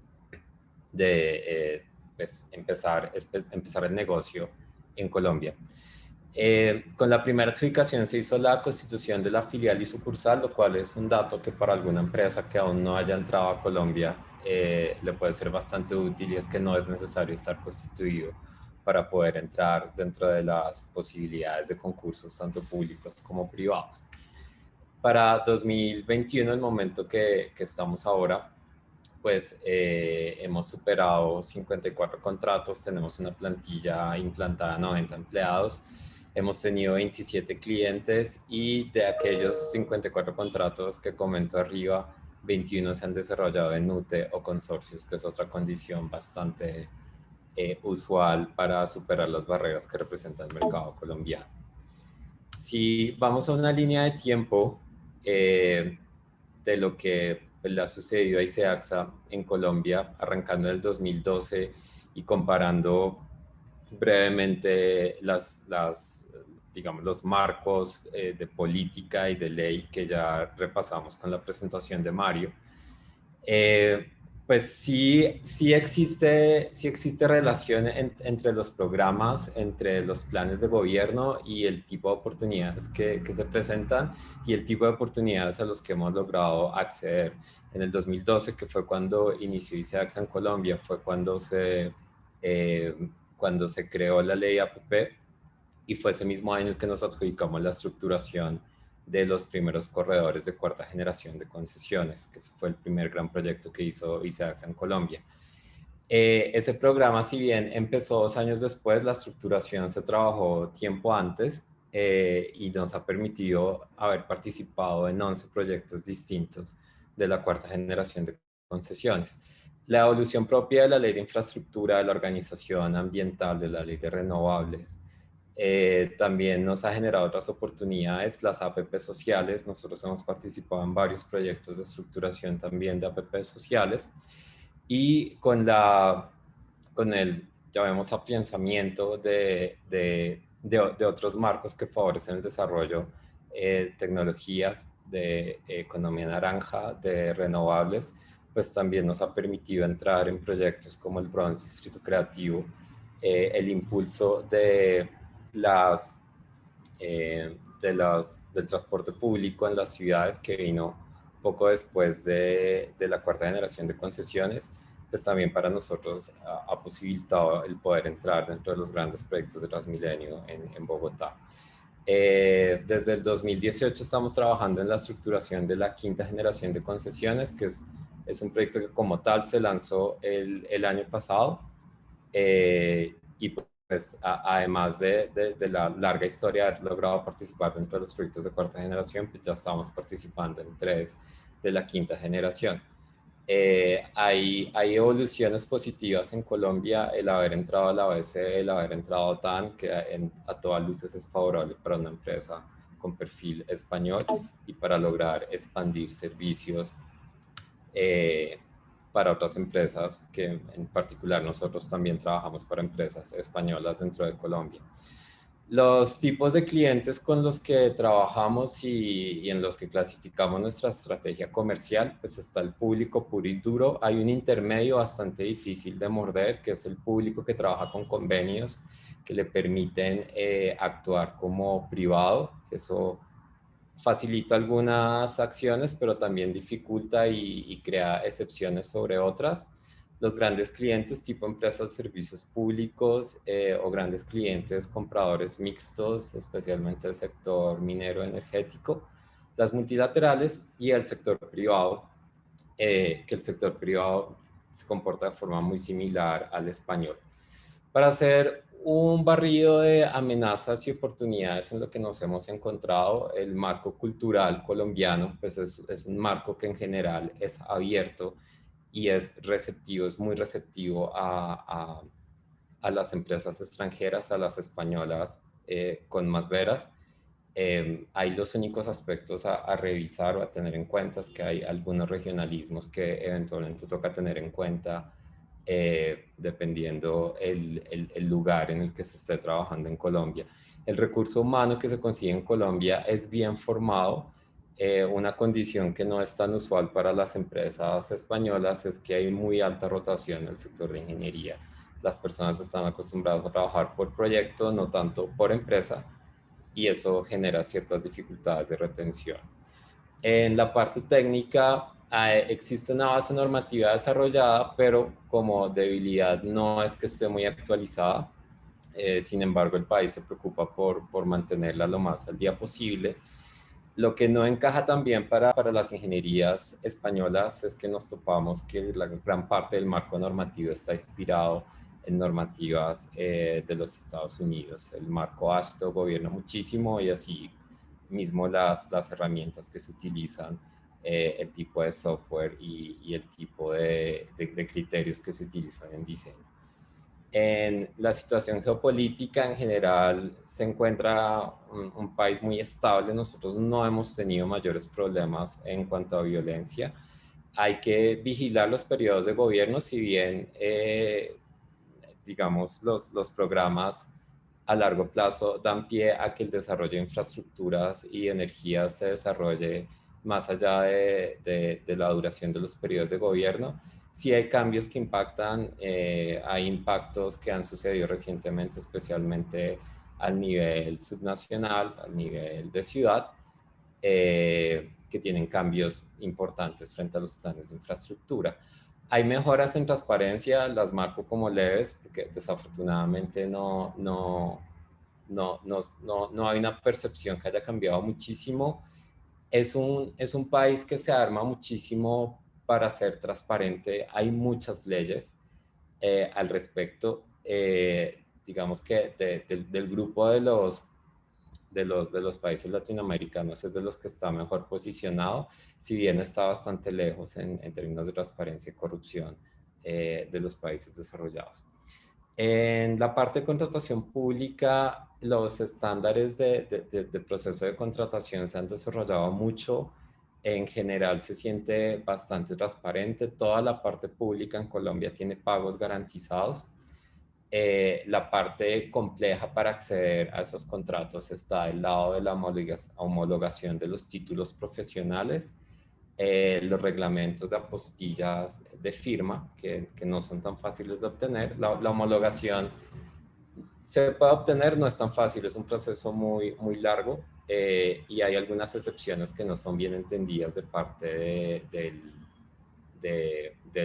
pues, empezar el negocio en Colombia. Con la primera adjudicación se hizo la constitución de la filial y sucursal, lo cual es un dato que para alguna empresa que aún no haya entrado a Colombia le puede ser bastante útil, y es que no es necesario estar constituido para poder entrar dentro de las posibilidades de concursos tanto públicos como privados. Para 2021, el momento que estamos ahora, pues hemos superado 54 contratos, tenemos una plantilla implantada de 90 empleados, hemos tenido 27 clientes, y de aquellos 54 contratos que comento arriba, 21 se han desarrollado en UTE o consorcios, que es otra condición bastante usual para superar las barreras que representa el mercado colombiano. Si vamos a una línea de tiempo de lo que le ha sucedido a ICEAXA en Colombia, arrancando en el 2012 y comparando brevemente digamos, los marcos de política y de ley que ya repasamos con la presentación de Mario, pues sí existe relación entre los programas, entre los planes de gobierno y el tipo de oportunidades que se presentan y el tipo de oportunidades a los que hemos logrado acceder. En el 2012, que fue cuando inició ICEAXA en Colombia, fue cuando se creó la ley APP, y fue ese mismo año en el que nos adjudicamos la estructuración de los primeros corredores de cuarta generación de concesiones, que fue el primer gran proyecto que hizo ICEAXA en Colombia. Ese programa, si bien empezó 2 años después, la estructuración se trabajó tiempo antes y nos ha permitido haber participado en 11 proyectos distintos de la cuarta generación de concesiones. La evolución propia de la ley de infraestructura, de la organización ambiental, de la ley de renovables, también nos ha generado otras oportunidades, las APP sociales. Nosotros hemos participado en varios proyectos de estructuración también de APP sociales, y con el, llamemos, afianzamiento de otros marcos que favorecen el desarrollo de tecnologías de economía naranja, de renovables, pues también nos ha permitido entrar en proyectos como el Bronx Distrito Creativo, el impulso del transporte público en las ciudades, que vino poco después de la cuarta generación de concesiones, pues también para nosotros ha posibilitado el poder entrar dentro de los grandes proyectos de Transmilenio en Bogotá. Desde el 2018 estamos trabajando en la estructuración de la quinta generación de concesiones, que es un proyecto que como tal se lanzó el año pasado, y pues además de la larga historia de haber logrado participar dentro de los proyectos de cuarta generación, pues ya estamos participando en 3 de la quinta generación. Hay evoluciones positivas en Colombia, el haber entrado a la OECD, el haber entrado a OTAN, que a todas luces es favorable para una empresa con perfil español y para lograr expandir servicios para otras empresas, que en particular nosotros también trabajamos para empresas españolas dentro de Colombia. Los tipos de clientes con los que trabajamos y en los que clasificamos nuestra estrategia comercial, pues está el público puro y duro. Hay un intermedio bastante difícil de morder, que es el público que trabaja con convenios que le permiten actuar como privado. Eso facilita algunas acciones, pero también dificulta y crea excepciones sobre otras. los grandes clientes tipo empresas de servicios públicos o grandes clientes compradores mixtos, especialmente el sector minero energético, las multilaterales y el sector privado, que el sector privado se comporta de forma muy similar al español. Para hacer un barrido de amenazas y oportunidades en lo que nos hemos encontrado, el marco cultural colombiano pues es un marco que en general es abierto y es receptivo, es muy receptivo a las empresas extranjeras, a las españolas con más veras. Hay los únicos aspectos a revisar o a tener en cuenta, es que hay algunos regionalismos que eventualmente toca tener en cuenta dependiendo el lugar en el que se esté trabajando en Colombia. El recurso humano que se consigue en Colombia es bien formado. Una condición que no es tan usual para las empresas españolas es que hay muy alta rotación en el sector de ingeniería. Las personas están acostumbradas a trabajar por proyecto, no tanto por empresa, y eso genera ciertas dificultades de retención. En la parte técnica existe una base normativa desarrollada, pero como debilidad no es que esté muy actualizada. Sin embargo, el país se preocupa por mantenerla lo más al día posible. Lo que no encaja también para las ingenierías españolas es que nos topamos que la gran parte del marco normativo está inspirado en normativas de los Estados Unidos. El marco AASHTO gobierna muchísimo y así mismo las herramientas que se utilizan, el tipo de software y el tipo de criterios que se utilizan en diseño. En la situación geopolítica en general se encuentra un país muy estable. Nosotros no hemos tenido mayores problemas en cuanto a violencia. Hay que vigilar los periodos de gobierno, si bien digamos los programas a largo plazo dan pie a que el desarrollo de infraestructuras y energías se desarrolle más allá de la duración de los periodos de gobierno. Sí hay cambios que impactan, hay impactos que han sucedido recientemente, especialmente al nivel subnacional, al nivel de ciudad, que tienen cambios importantes frente a los planes de infraestructura. Hay mejoras en transparencia, las marco como leves, porque desafortunadamente no hay una percepción que haya cambiado muchísimo. Es un país que se arma muchísimo para ser transparente. Hay muchas leyes al respecto. Digamos que del grupo de los países latinoamericanos es de los que está mejor posicionado, si bien está bastante lejos en términos de transparencia y corrupción de los países desarrollados. En la parte de contratación pública, los estándares de proceso de contratación se han desarrollado mucho. En general se siente bastante transparente. Toda la parte pública en Colombia tiene pagos garantizados. La parte compleja para acceder a esos contratos está del lado de la homologación de los títulos profesionales, los reglamentos de apostillas de firma, que no son tan fáciles de obtener. La homologación se puede obtener, no es tan fácil, es un proceso muy largo y hay algunas excepciones que no son bien entendidas de parte de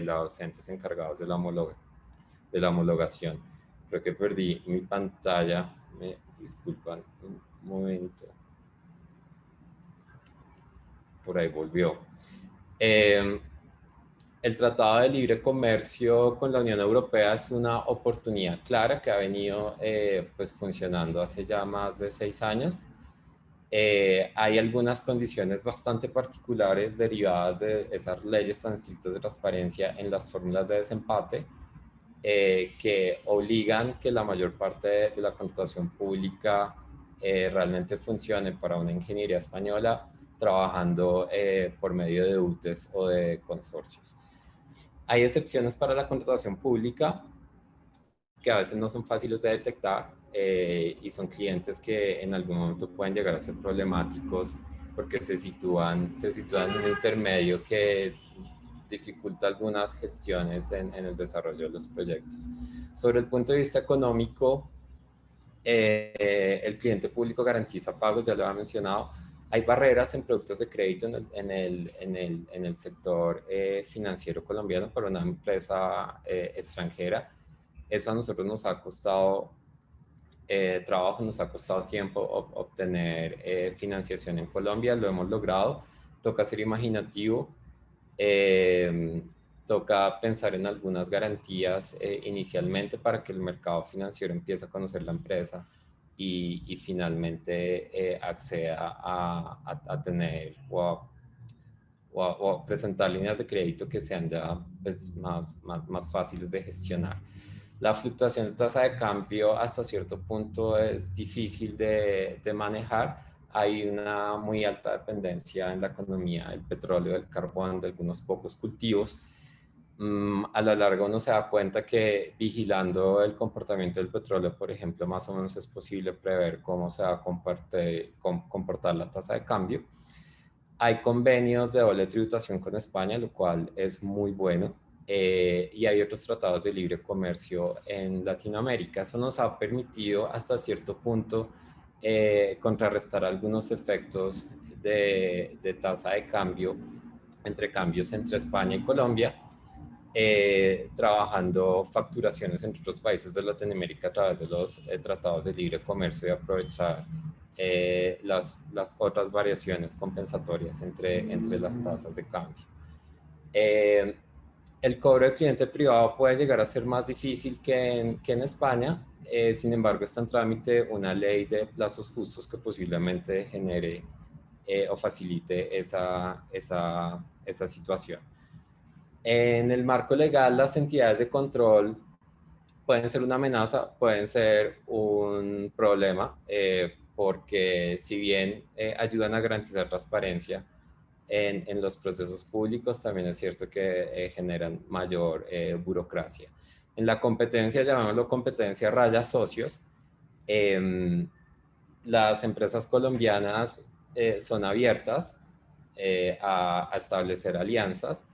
los entes encargados de la homologación. Creo que perdí mi pantalla, me disculpan un momento. Por ahí volvió. El Tratado de Libre Comercio con la Unión Europea es una oportunidad clara que ha venido pues funcionando hace ya más de 6 años. Hay algunas condiciones bastante particulares derivadas de esas leyes tan estrictas de transparencia en las fórmulas de desempate que obligan que la mayor parte de la contratación pública realmente funcione para una ingeniería española trabajando por medio de UTES o de consorcios. Hay excepciones para la contratación pública que a veces no son fáciles de detectar y son clientes que en algún momento pueden llegar a ser problemáticos porque se sitúan en un intermedio que dificulta algunas gestiones en el desarrollo de los proyectos. Sobre el punto de vista económico, el cliente público garantiza pagos, ya lo había mencionado. Hay barreras en productos de crédito en el sector financiero colombiano para una empresa extranjera. Eso a nosotros nos ha costado trabajo, nos ha costado tiempo obtener financiación en Colombia. Lo hemos logrado. Toca ser imaginativo. Toca pensar en algunas garantías inicialmente para que el mercado financiero empiece a conocer la empresa y finalmente acceda a tener o a presentar líneas de crédito que sean ya pues, más fáciles de gestionar. La fluctuación de tasa de cambio hasta cierto punto es difícil de manejar. Hay una muy alta dependencia en la economía del petróleo, del carbón, de algunos pocos cultivos. A lo largo uno se da cuenta que vigilando el comportamiento del petróleo, por ejemplo, más o menos es posible prever cómo se va a comportar la tasa de cambio. Hay convenios de doble tributación con España, lo cual es muy bueno. Y hay otros tratados de libre comercio en Latinoamérica. Eso nos ha permitido hasta cierto punto contrarrestar algunos efectos de tasa de cambio entre cambios entre España y Colombia, trabajando facturaciones entre otros países de Latinoamérica a través de los tratados de libre comercio y aprovechar las otras variaciones compensatorias entre las tasas de cambio. El cobro de cliente privado puede llegar a ser más difícil que en España. Sin embargo, está en trámite una ley de plazos justos que posiblemente genere o facilite esa situación. En el marco legal, las entidades de control pueden ser una amenaza, pueden ser un problema, porque si bien ayudan a garantizar transparencia en los procesos públicos, también es cierto que generan mayor burocracia. En la competencia, llamémoslo competencia raya socios, las empresas colombianas son abiertas a establecer alianzas.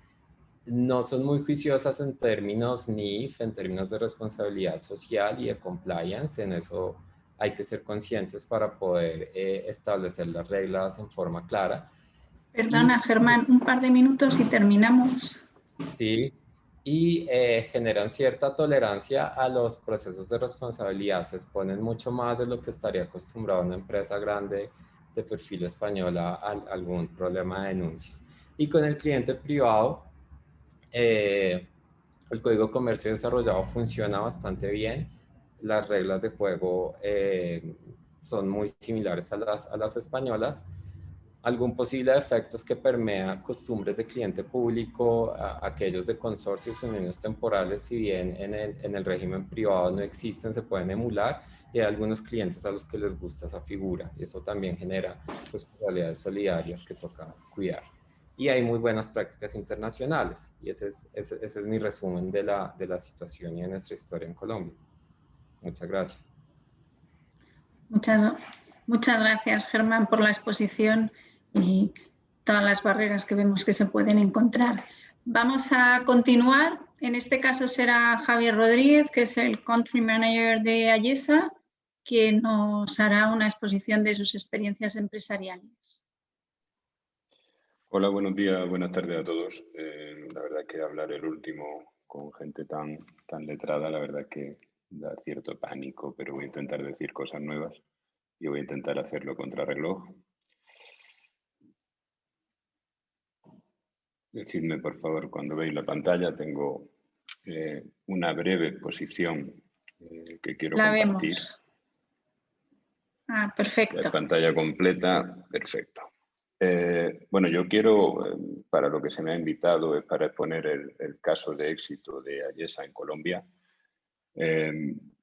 No son muy juiciosas en términos NIF, en términos de responsabilidad social y de compliance. En eso hay que ser conscientes para poder establecer las reglas en forma clara. Perdona, Germán, un par de minutos y terminamos. Sí, y generan cierta tolerancia a los procesos de responsabilidad. Se exponen mucho más de lo que estaría acostumbrada una empresa grande de perfil español a algún problema de denuncias. Y con el cliente privado, el Código de Comercio desarrollado funciona bastante bien. Las reglas de juego son muy similares a las españolas. Algún posible defecto es que permea costumbres de cliente público, aquellos de consorcios o uniones temporales, si bien en el régimen privado no existen, se pueden emular, y hay algunos clientes a los que les gusta esa figura, y eso también genera responsabilidades solidarias que toca cuidar. Y hay muy buenas prácticas internacionales, y ese es mi resumen de la situación y de nuestra historia en Colombia. Muchas gracias. Muchas gracias, Germán, por la exposición y todas las barreras que vemos que se pueden encontrar. Vamos a continuar. En este caso será Javier Rodríguez, que es el Country Manager de Ayesa, quien nos hará una exposición de sus experiencias empresariales. Hola, buenos días, buenas tardes a todos. La verdad que hablar el último con gente tan letrada, la verdad que da cierto pánico, pero voy a intentar decir cosas nuevas y voy a intentar hacerlo contrarreloj. Decidme, por favor, cuando veis la pantalla. Tengo una breve exposición que quiero compartir. Vemos. Ah, perfecto. La pantalla completa, perfecto. Bueno, yo quiero, para lo que se me ha invitado, es para exponer el caso de éxito de Ayesa en Colombia.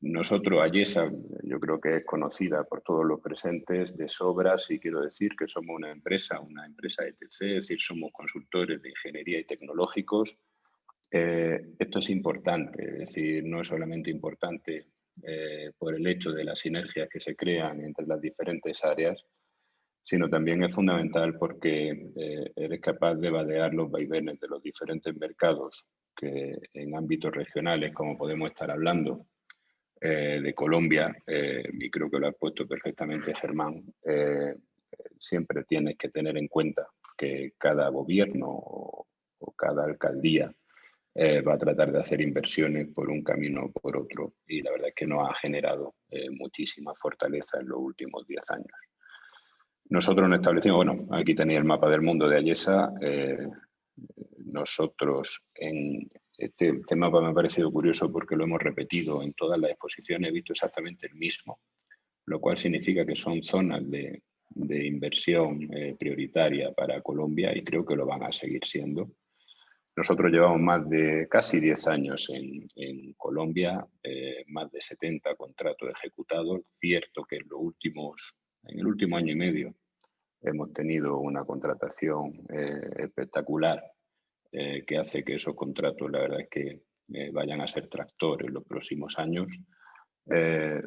Nosotros, Ayesa, yo creo que es conocida por todos los presentes de sobras, y quiero decir que somos una empresa ETC, es decir, somos consultores de ingeniería y tecnológicos. Esto es importante, es decir, no es solamente importante por el hecho de las sinergias que se crean entre las diferentes áreas, sino también es fundamental porque eres capaz de vadear los vaivenes de los diferentes mercados que en ámbitos regionales, como podemos estar hablando de Colombia, y creo que lo ha puesto perfectamente Germán, siempre tienes que tener en cuenta que cada gobierno o cada alcaldía va a tratar de hacer inversiones por un camino o por otro, y la verdad es que nos ha generado muchísima fortaleza en los últimos 10 años. Nosotros nos establecimos, bueno, aquí tenéis el mapa del mundo de Ayesa. Nosotros, este mapa me ha parecido curioso porque lo hemos repetido en todas las exposiciones, he visto exactamente el mismo, lo cual significa que son zonas de inversión prioritaria para Colombia, y creo que lo van a seguir siendo. Nosotros llevamos más de casi 10 años en Colombia, más de 70 contratos ejecutados. Cierto que en el último año y medio hemos tenido una contratación espectacular que hace que esos contratos, la verdad es que vayan a ser tractor en los próximos años.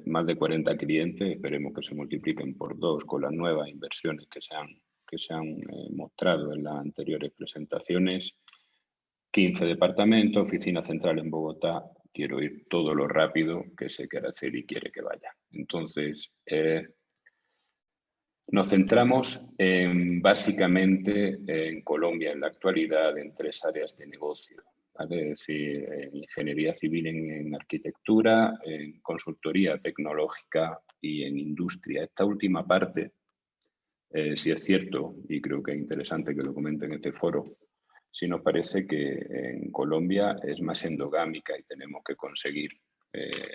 Más de 40 clientes, esperemos que se multipliquen por 2 con las nuevas inversiones que se han mostrado en las anteriores presentaciones. 15 departamentos, oficina central en Bogotá. Quiero ir todo lo rápido que sé que Araceli quiere que vaya. Entonces, nos centramos básicamente en Colombia en la actualidad en 3 áreas de negocio, ¿vale? Es decir, en ingeniería civil, en arquitectura, en consultoría tecnológica y en industria. Esta última parte, sí es cierto, y creo que es interesante que lo comente en este foro, sí nos parece que en Colombia es más endogámica y tenemos que conseguir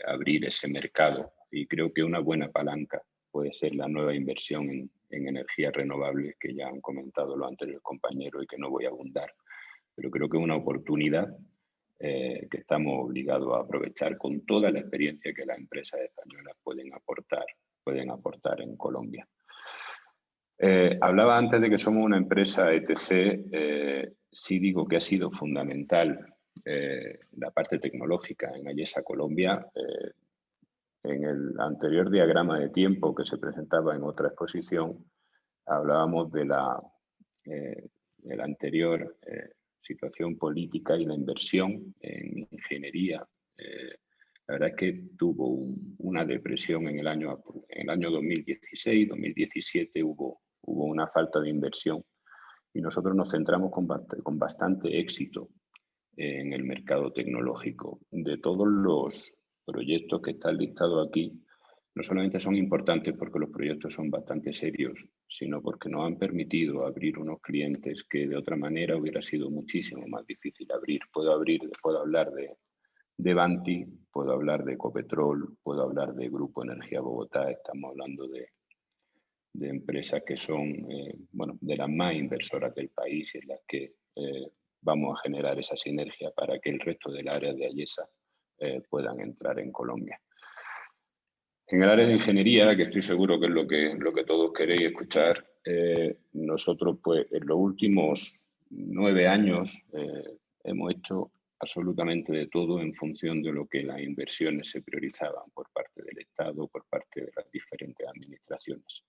abrir ese mercado, y creo que una buena palanca puede ser la nueva inversión en energías renovables que ya han comentado los anteriores compañeros y que no voy a abundar, pero creo que es una oportunidad que estamos obligados a aprovechar con toda la experiencia que las empresas españolas pueden aportar en Colombia. Hablaba antes de que somos una empresa ETC. Sí digo que ha sido fundamental la parte tecnológica en Ayesa Colombia. En el anterior diagrama de tiempo que se presentaba en otra exposición, hablábamos de la anterior situación política y la inversión en ingeniería. La verdad es que tuvo una depresión en el año 2016, 2017 hubo una falta de inversión, y nosotros nos centramos con bastante éxito en el mercado tecnológico. De todos los proyectos que están listados aquí, no solamente son importantes porque los proyectos son bastante serios, sino porque nos han permitido abrir unos clientes que de otra manera hubiera sido muchísimo más difícil abrir. Puedo hablar de Banti, puedo hablar de Ecopetrol, puedo hablar de Grupo Energía Bogotá. Estamos hablando de empresas que son de las más inversoras del país, y en las que vamos a generar esa sinergia para que el resto del área de Ayesa puedan entrar en Colombia. En el área de ingeniería, que estoy seguro que es lo que todos queréis escuchar, nosotros pues en los últimos 9 años hemos hecho absolutamente de todo en función de lo que las inversiones se priorizaban por parte del Estado, por parte de las diferentes administraciones.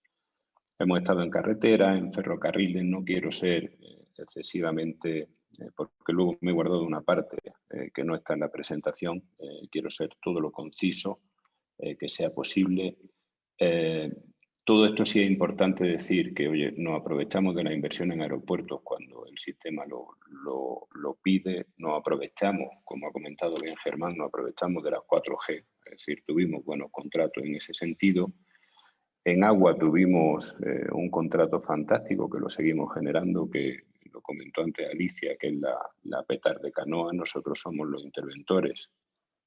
Hemos estado en carretera, en ferrocarriles. No quiero ser excesivamente, porque luego me he guardado una parte que no está en la presentación, quiero ser todo lo conciso que sea posible. Todo esto sí es importante decir que, oye, nos aprovechamos de la inversión en aeropuertos cuando el sistema lo pide, nos aprovechamos, como ha comentado bien Germán, nos aprovechamos de las 4G, es decir, tuvimos buenos contratos en ese sentido. En agua tuvimos un contrato fantástico que lo seguimos generando, que lo comentó antes Alicia, que es la Petar de Canoa. Nosotros somos los interventores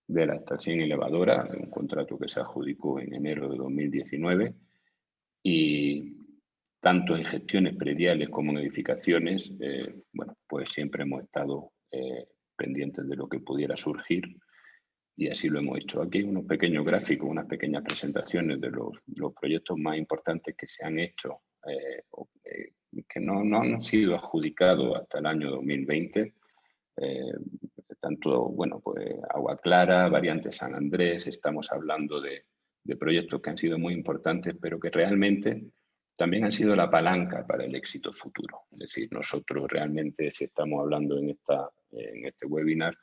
de la estación elevadora, un contrato que se adjudicó en enero de 2019, y tanto en gestiones prediales como en edificaciones, pues siempre hemos estado pendientes de lo que pudiera surgir, y así lo hemos hecho. Aquí hay unos pequeños gráficos, unas pequeñas presentaciones de los proyectos más importantes que se han hecho, que no han sido adjudicados hasta el año 2020. Tanto, pues Agua Clara, Variante San Andrés. Estamos hablando de proyectos que han sido muy importantes, pero que realmente también han sido la palanca para el éxito futuro. Es decir, nosotros realmente, si estamos hablando en este webinar,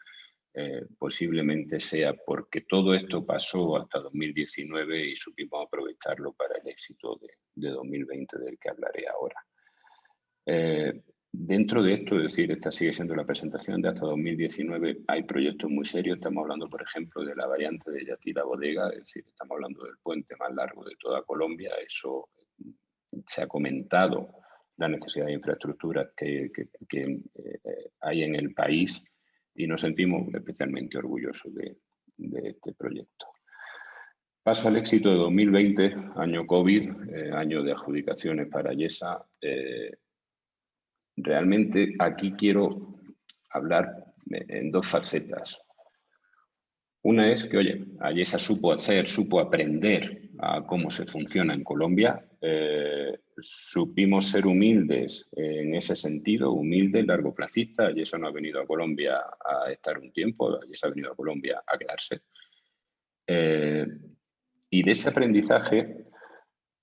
posiblemente sea porque todo esto pasó hasta 2019 y supimos aprovecharlo para el éxito de 2020 del que hablaré ahora. Dentro de esto, es decir, esta sigue siendo la presentación de hasta 2019, hay proyectos muy serios. Estamos hablando, por ejemplo, de la variante de Yatira-Bodega, es decir, estamos hablando del puente más largo de toda Colombia. Eso se ha comentado, la necesidad de infraestructuras que hay en el país, y nos sentimos especialmente orgullosos de este proyecto. Paso al éxito de 2020, año COVID, año de adjudicaciones para Ayesa. Realmente aquí quiero hablar en dos facetas. Una es que, oye, Ayesa supo aprender a cómo se funciona en Colombia. Supimos ser humildes en ese sentido, humildes, largoplacistas. Ayesa no ha venido a Colombia a estar un tiempo, Ayesa ha venido a Colombia a quedarse. Y de ese aprendizaje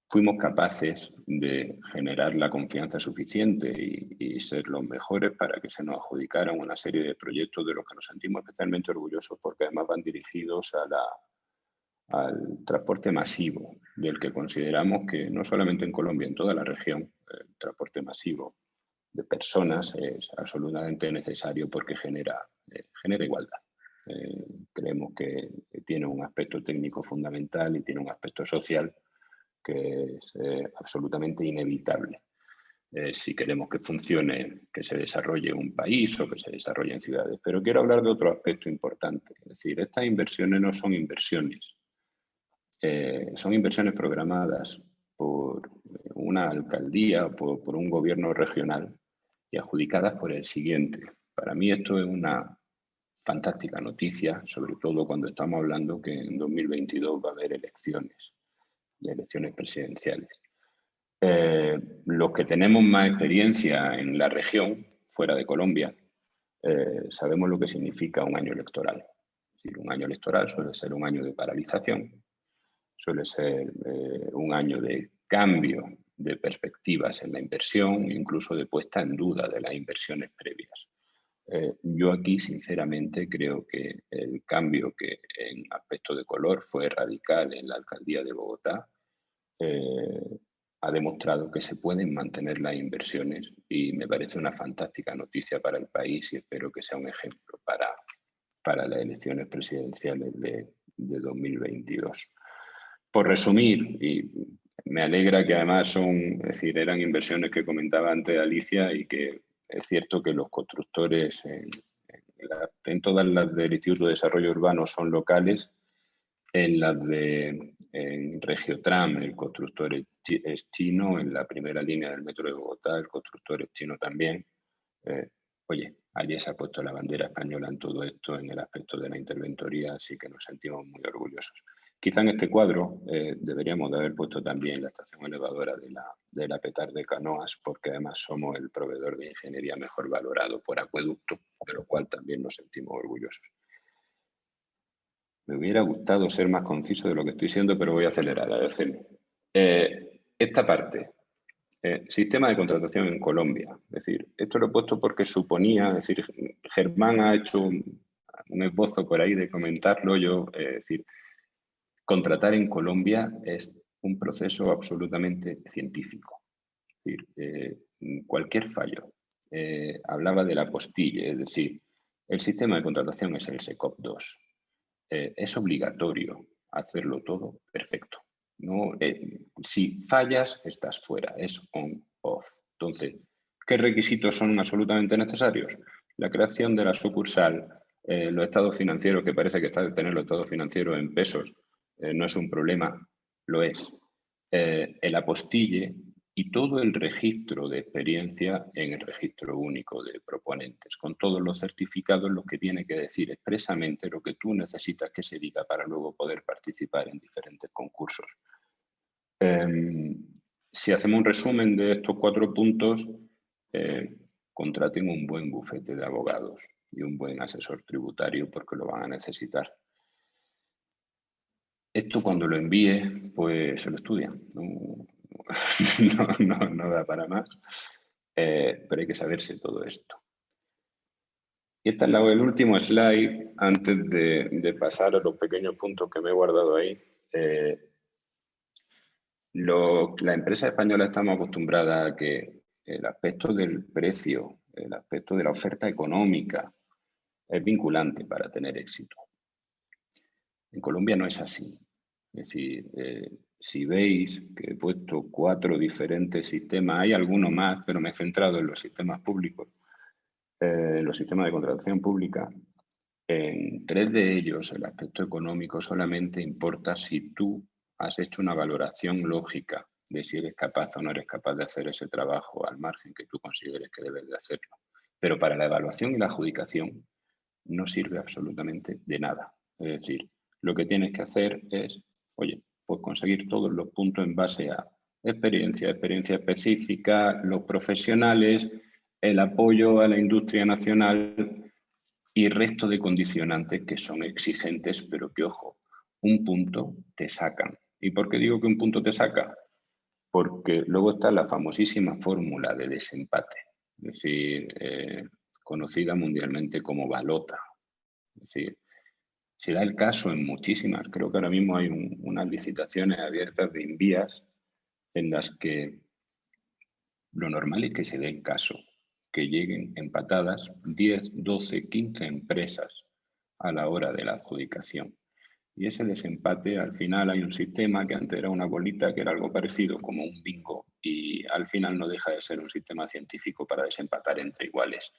fuimos capaces de generar la confianza suficiente y ser los mejores para que se nos adjudicaran una serie de proyectos de los que nos sentimos especialmente orgullosos, porque además van dirigidos al transporte masivo, del que consideramos que no solamente en Colombia, en toda la región, el transporte masivo de personas es absolutamente necesario porque genera igualdad. Creemos que tiene un aspecto técnico fundamental y tiene un aspecto social que es absolutamente inevitable. Si queremos que funcione, que se desarrolle un país o que se desarrolle en ciudades. Pero quiero hablar de otro aspecto importante. Es decir, estas inversiones no son inversiones. Son inversiones programadas por una alcaldía o por un gobierno regional y adjudicadas por el siguiente. Para mí esto es una fantástica noticia, sobre todo cuando estamos hablando que en 2022 va a haber elecciones presidenciales. Los que tenemos más experiencia en la región, fuera de Colombia, sabemos lo que significa un año electoral. Es decir, un año electoral suele ser un año de paralización, suele ser un año de cambio de perspectivas en la inversión, incluso de puesta en duda de las inversiones previas. Yo aquí, sinceramente, creo que el cambio que en aspecto de color fue radical en la alcaldía de Bogotá, ha demostrado que se pueden mantener las inversiones y me parece una fantástica noticia para el país y espero que sea un ejemplo para las elecciones presidenciales de 2022. Por resumir, y me alegra que además eran inversiones que comentaba antes Alicia y que es cierto que los constructores en todas las del Instituto de Desarrollo Urbano son locales. En las de Regiotram, el constructor es chino. En la primera línea del metro de Bogotá, el constructor es chino también. Oye, Ayesa ha puesto la bandera española en todo esto, en el aspecto de la interventoría, así que nos sentimos muy orgullosos. Quizá en este cuadro deberíamos de haber puesto también la estación elevadora de la Petar de Canoas, porque además somos el proveedor de ingeniería mejor valorado por Acueducto, de lo cual también nos sentimos orgullosos. Me hubiera gustado ser más conciso de lo que estoy siendo, pero voy a acelerar. A ver, esta parte, sistema de contratación en Colombia. Es decir, esto lo he puesto porque suponía, es decir, Germán ha hecho un esbozo por ahí de comentarlo. Es decir, contratar en Colombia es un proceso absolutamente científico. Es decir, cualquier fallo. Hablaba de la apostille, es decir, el sistema de contratación es el SECOP 2. Es obligatorio hacerlo todo perfecto. ¿No? Si fallas, estás fuera, es on-off. Entonces, ¿qué requisitos son absolutamente necesarios? La creación de la sucursal, los estados financieros, que parece que está de tener los estados financieros en pesos, no es un problema, lo es. El apostille y todo el registro de experiencia en el registro único de proponentes, con todos los certificados, lo que tiene que decir expresamente lo que tú necesitas que se diga para luego poder participar en diferentes concursos. Si hacemos un resumen de estos 4 puntos, contraten un buen bufete de abogados y un buen asesor tributario porque lo van a necesitar. Esto cuando lo envíe, pues se lo estudian. No da para más, pero hay que saberse todo esto. Y este es el último slide antes de pasar a los pequeños puntos que me he guardado ahí. La empresa española estamos acostumbradas a que el aspecto del precio, el aspecto de la oferta económica es vinculante para tener éxito. En Colombia no es así. Es decir, si veis que he puesto 4 diferentes sistemas, hay algunos más, pero me he centrado en los sistemas públicos, los sistemas de contratación pública. En 3 de ellos el aspecto económico solamente importa si tú has hecho una valoración lógica de si eres capaz o no eres capaz de hacer ese trabajo al margen que tú consideres que debes de hacerlo. Pero para la evaluación y la adjudicación no sirve absolutamente de nada. Es decir, lo que tienes que hacer es, oye, pues conseguir todos los puntos en base a experiencia específica, los profesionales, el apoyo a la industria nacional y resto de condicionantes que son exigentes, pero que, ojo, un punto te sacan. ¿Y por qué digo que un punto te saca? Porque luego está la famosísima fórmula de desempate, es decir, conocida mundialmente como balota. Es decir, se da el caso en muchísimas, creo que ahora mismo hay unas licitaciones abiertas de Invías en las que lo normal es que se dé el caso, que lleguen empatadas 10, 12, 15 empresas a la hora de la adjudicación. Y ese desempate, al final hay un sistema que antes era una bolita, que era algo parecido como un bingo, y al final no deja de ser un sistema científico para desempatar entre iguales.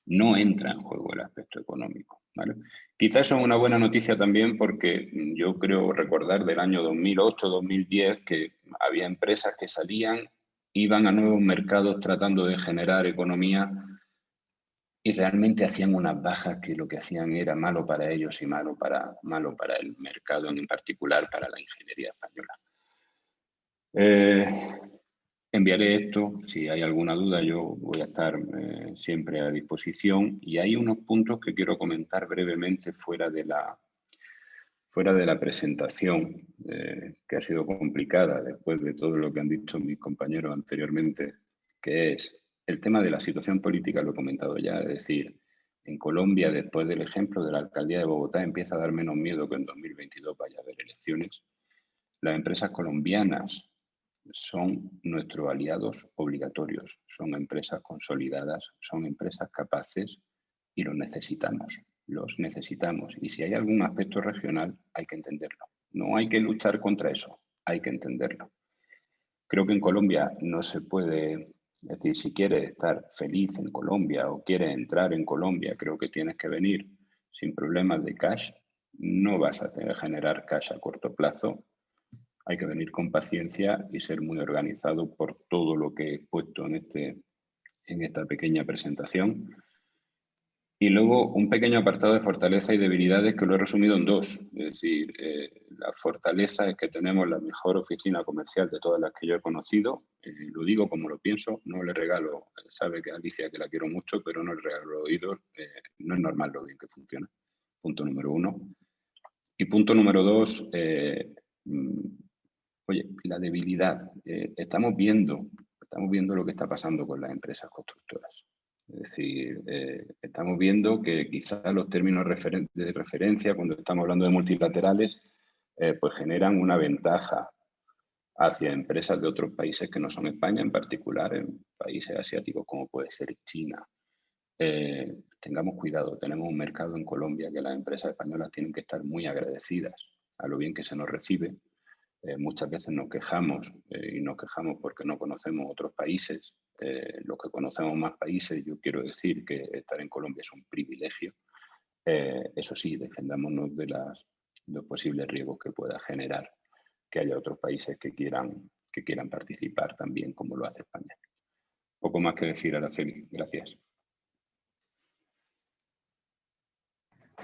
No entra en juego el aspecto económico, ¿vale? Quizás eso es una buena noticia también porque yo creo recordar del año 2008-2010 que había empresas que salían, iban a nuevos mercados tratando de generar economía y realmente hacían unas bajas que lo que hacían era malo para ellos y malo para el mercado, en particular para la ingeniería española. Enviaré esto, si hay alguna duda yo voy a estar siempre a disposición, y hay unos puntos que quiero comentar brevemente fuera de la presentación, que ha sido complicada después de todo lo que han dicho mis compañeros anteriormente, que es el tema de la situación política, lo he comentado ya, es decir, en Colombia, después del ejemplo de la alcaldía de Bogotá, empieza a dar menos miedo que en 2022 vaya a haber elecciones. Las empresas colombianas son nuestros aliados obligatorios, son empresas consolidadas, son empresas capaces y los necesitamos. Y si hay algún aspecto regional hay que entenderlo. No hay que luchar contra eso, hay que entenderlo. Creo que en Colombia no se puede, es decir, si quieres estar feliz en Colombia o quieres entrar en Colombia, creo que tienes que venir sin problemas de cash. No vas a tener que generar cash a corto plazo. Hay que venir con paciencia y ser muy organizado por todo lo que he puesto en esta pequeña presentación. Y luego un pequeño apartado de fortaleza y debilidades que lo he resumido en 2. Es decir, la fortaleza es que tenemos la mejor oficina comercial de todas las que yo he conocido. Lo digo como lo pienso, no le regalo, sabe que Alicia que la quiero mucho, pero no le regalo oídos. No es normal lo bien que funciona. Punto número 1. Y punto número 2, oye, la debilidad. Estamos viendo lo que está pasando con las empresas constructoras. Es decir, estamos viendo que quizás los términos de referencia, cuando estamos hablando de multilaterales, pues generan una ventaja hacia empresas de otros países que no son España, en particular en países asiáticos como puede ser China. Tengamos cuidado, tenemos un mercado en Colombia que las empresas españolas tienen que estar muy agradecidas a lo bien que se nos recibe. Muchas veces nos quejamos y nos quejamos porque no conocemos otros países. Los que conocemos más países, yo quiero decir que estar en Colombia es un privilegio. Eso sí, defendámonos de los posibles riesgos que pueda generar que haya otros países que quieran participar también como lo hace España. Poco más que decir, Araceli. Gracias.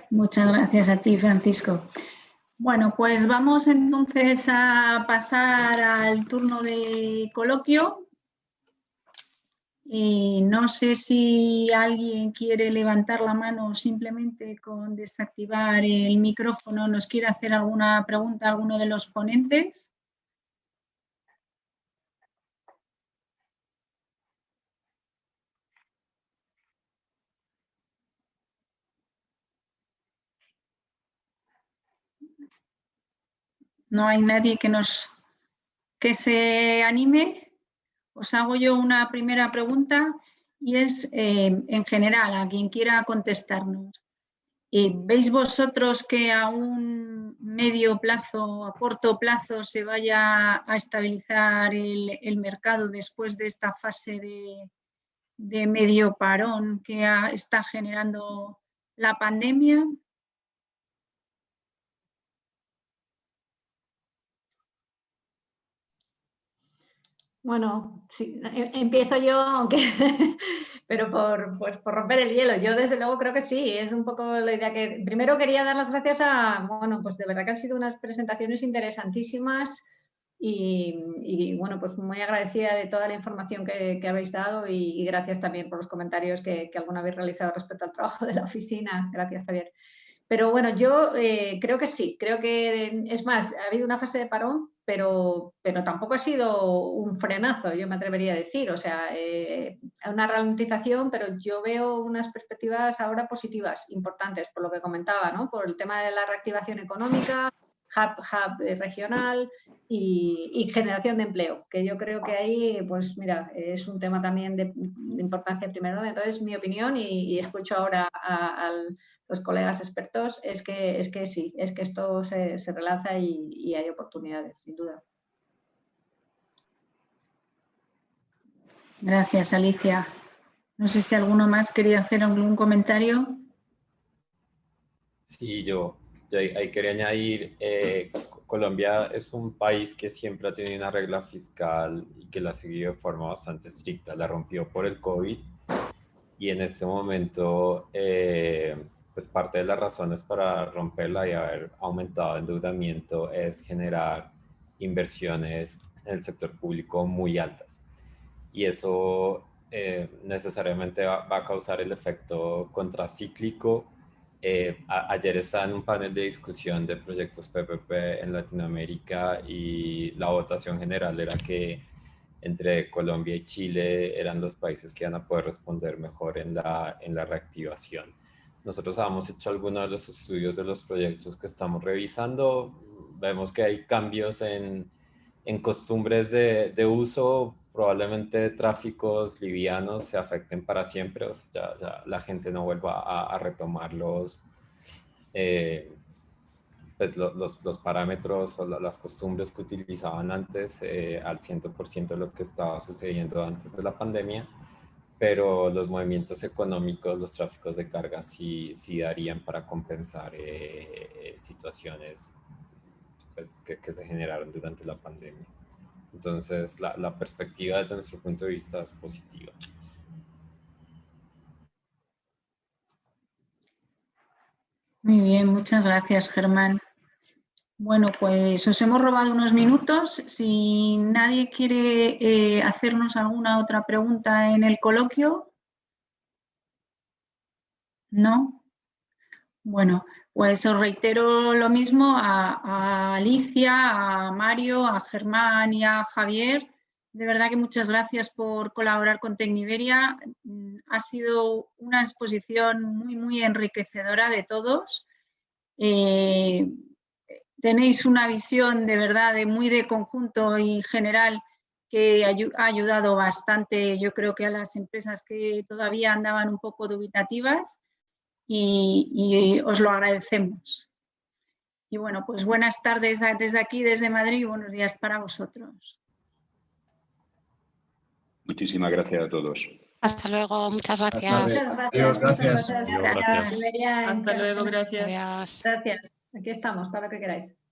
Muchas gracias a ti, Francisco. Bueno, pues vamos entonces a pasar al turno de coloquio. No sé si alguien quiere levantar la mano o simplemente con desactivar el micrófono nos quiere hacer alguna pregunta a alguno de los ponentes. no hay nadie que se anime, os hago yo una primera pregunta y es en general a quien quiera contestarnos. ¿Veis vosotros que a un medio plazo, a corto plazo, se vaya a estabilizar el mercado después de esta fase de medio parón que está generando la pandemia? Bueno, sí, empiezo yo, aunque, pero por romper el hielo. Yo desde luego creo que sí, es un poco la idea que... Primero quería dar las gracias bueno, pues de verdad que han sido unas presentaciones interesantísimas y bueno, pues muy agradecida de toda la información que habéis dado y gracias también por los comentarios que alguna habéis realizado respecto al trabajo de la oficina. Gracias, Javier. Pero bueno, yo creo que sí, creo que es más, ha habido una fase de parón, pero tampoco ha sido un frenazo, yo me atrevería a decir. O sea, una ralentización, pero yo veo unas perspectivas ahora positivas, importantes, por lo que comentaba, ¿no? Por el tema de la reactivación económica, hub regional y generación de empleo, que yo creo que ahí, pues mira, es un tema también de importancia primero. Entonces, mi opinión, y escucho ahora a los colegas expertos, es que sí, es que esto se relanza y hay oportunidades, sin duda. Gracias, Alicia. No sé si alguno más quería hacer algún comentario. Sí, yo ahí quería añadir, Colombia es un país que siempre ha tenido una regla fiscal y que la ha seguido de forma bastante estricta. La rompió por el COVID y en este momento, pues parte de las razones para romperla y haber aumentado el endeudamiento es generar inversiones en el sector público muy altas. Y eso necesariamente va a causar el efecto contracíclico. Ayer estaba en un panel de discusión de proyectos PPP en Latinoamérica y la votación general era que entre Colombia y Chile eran los países que iban a poder responder mejor en la reactivación. Nosotros habíamos hecho algunos de los estudios de los proyectos que estamos revisando. Vemos que hay cambios en costumbres de uso, probablemente tráficos livianos se afecten para siempre, o sea, ya la gente no vuelva a retomar pues los parámetros o las costumbres que utilizaban antes al 100% de lo que estaba sucediendo antes de la pandemia, pero los movimientos económicos, los tráficos de carga sí darían para compensar situaciones pues, que se generaron durante la pandemia. Entonces, la perspectiva desde nuestro punto de vista es positiva. Muy bien, muchas gracias, Germán. Bueno, pues os hemos robado unos minutos. Si nadie quiere hacernos alguna otra pregunta en el coloquio. ¿No? Bueno, pues os reitero lo mismo a Alicia, a Mario, a Germán y a Javier. De verdad que muchas gracias por colaborar con Tecniberia. Ha sido una exposición muy, muy enriquecedora de todos. Tenéis una visión de verdad muy de conjunto y general que ha ayudado bastante, yo creo que a las empresas que todavía andaban un poco dubitativas. Y os lo agradecemos. Y bueno, pues buenas tardes desde aquí, desde Madrid, y buenos días para vosotros. Muchísimas gracias a todos. Hasta luego, muchas gracias. Muchas gracias. Gracias. Gracias. Hasta luego, gracias. Adiós. Gracias. Aquí estamos, para lo que queráis.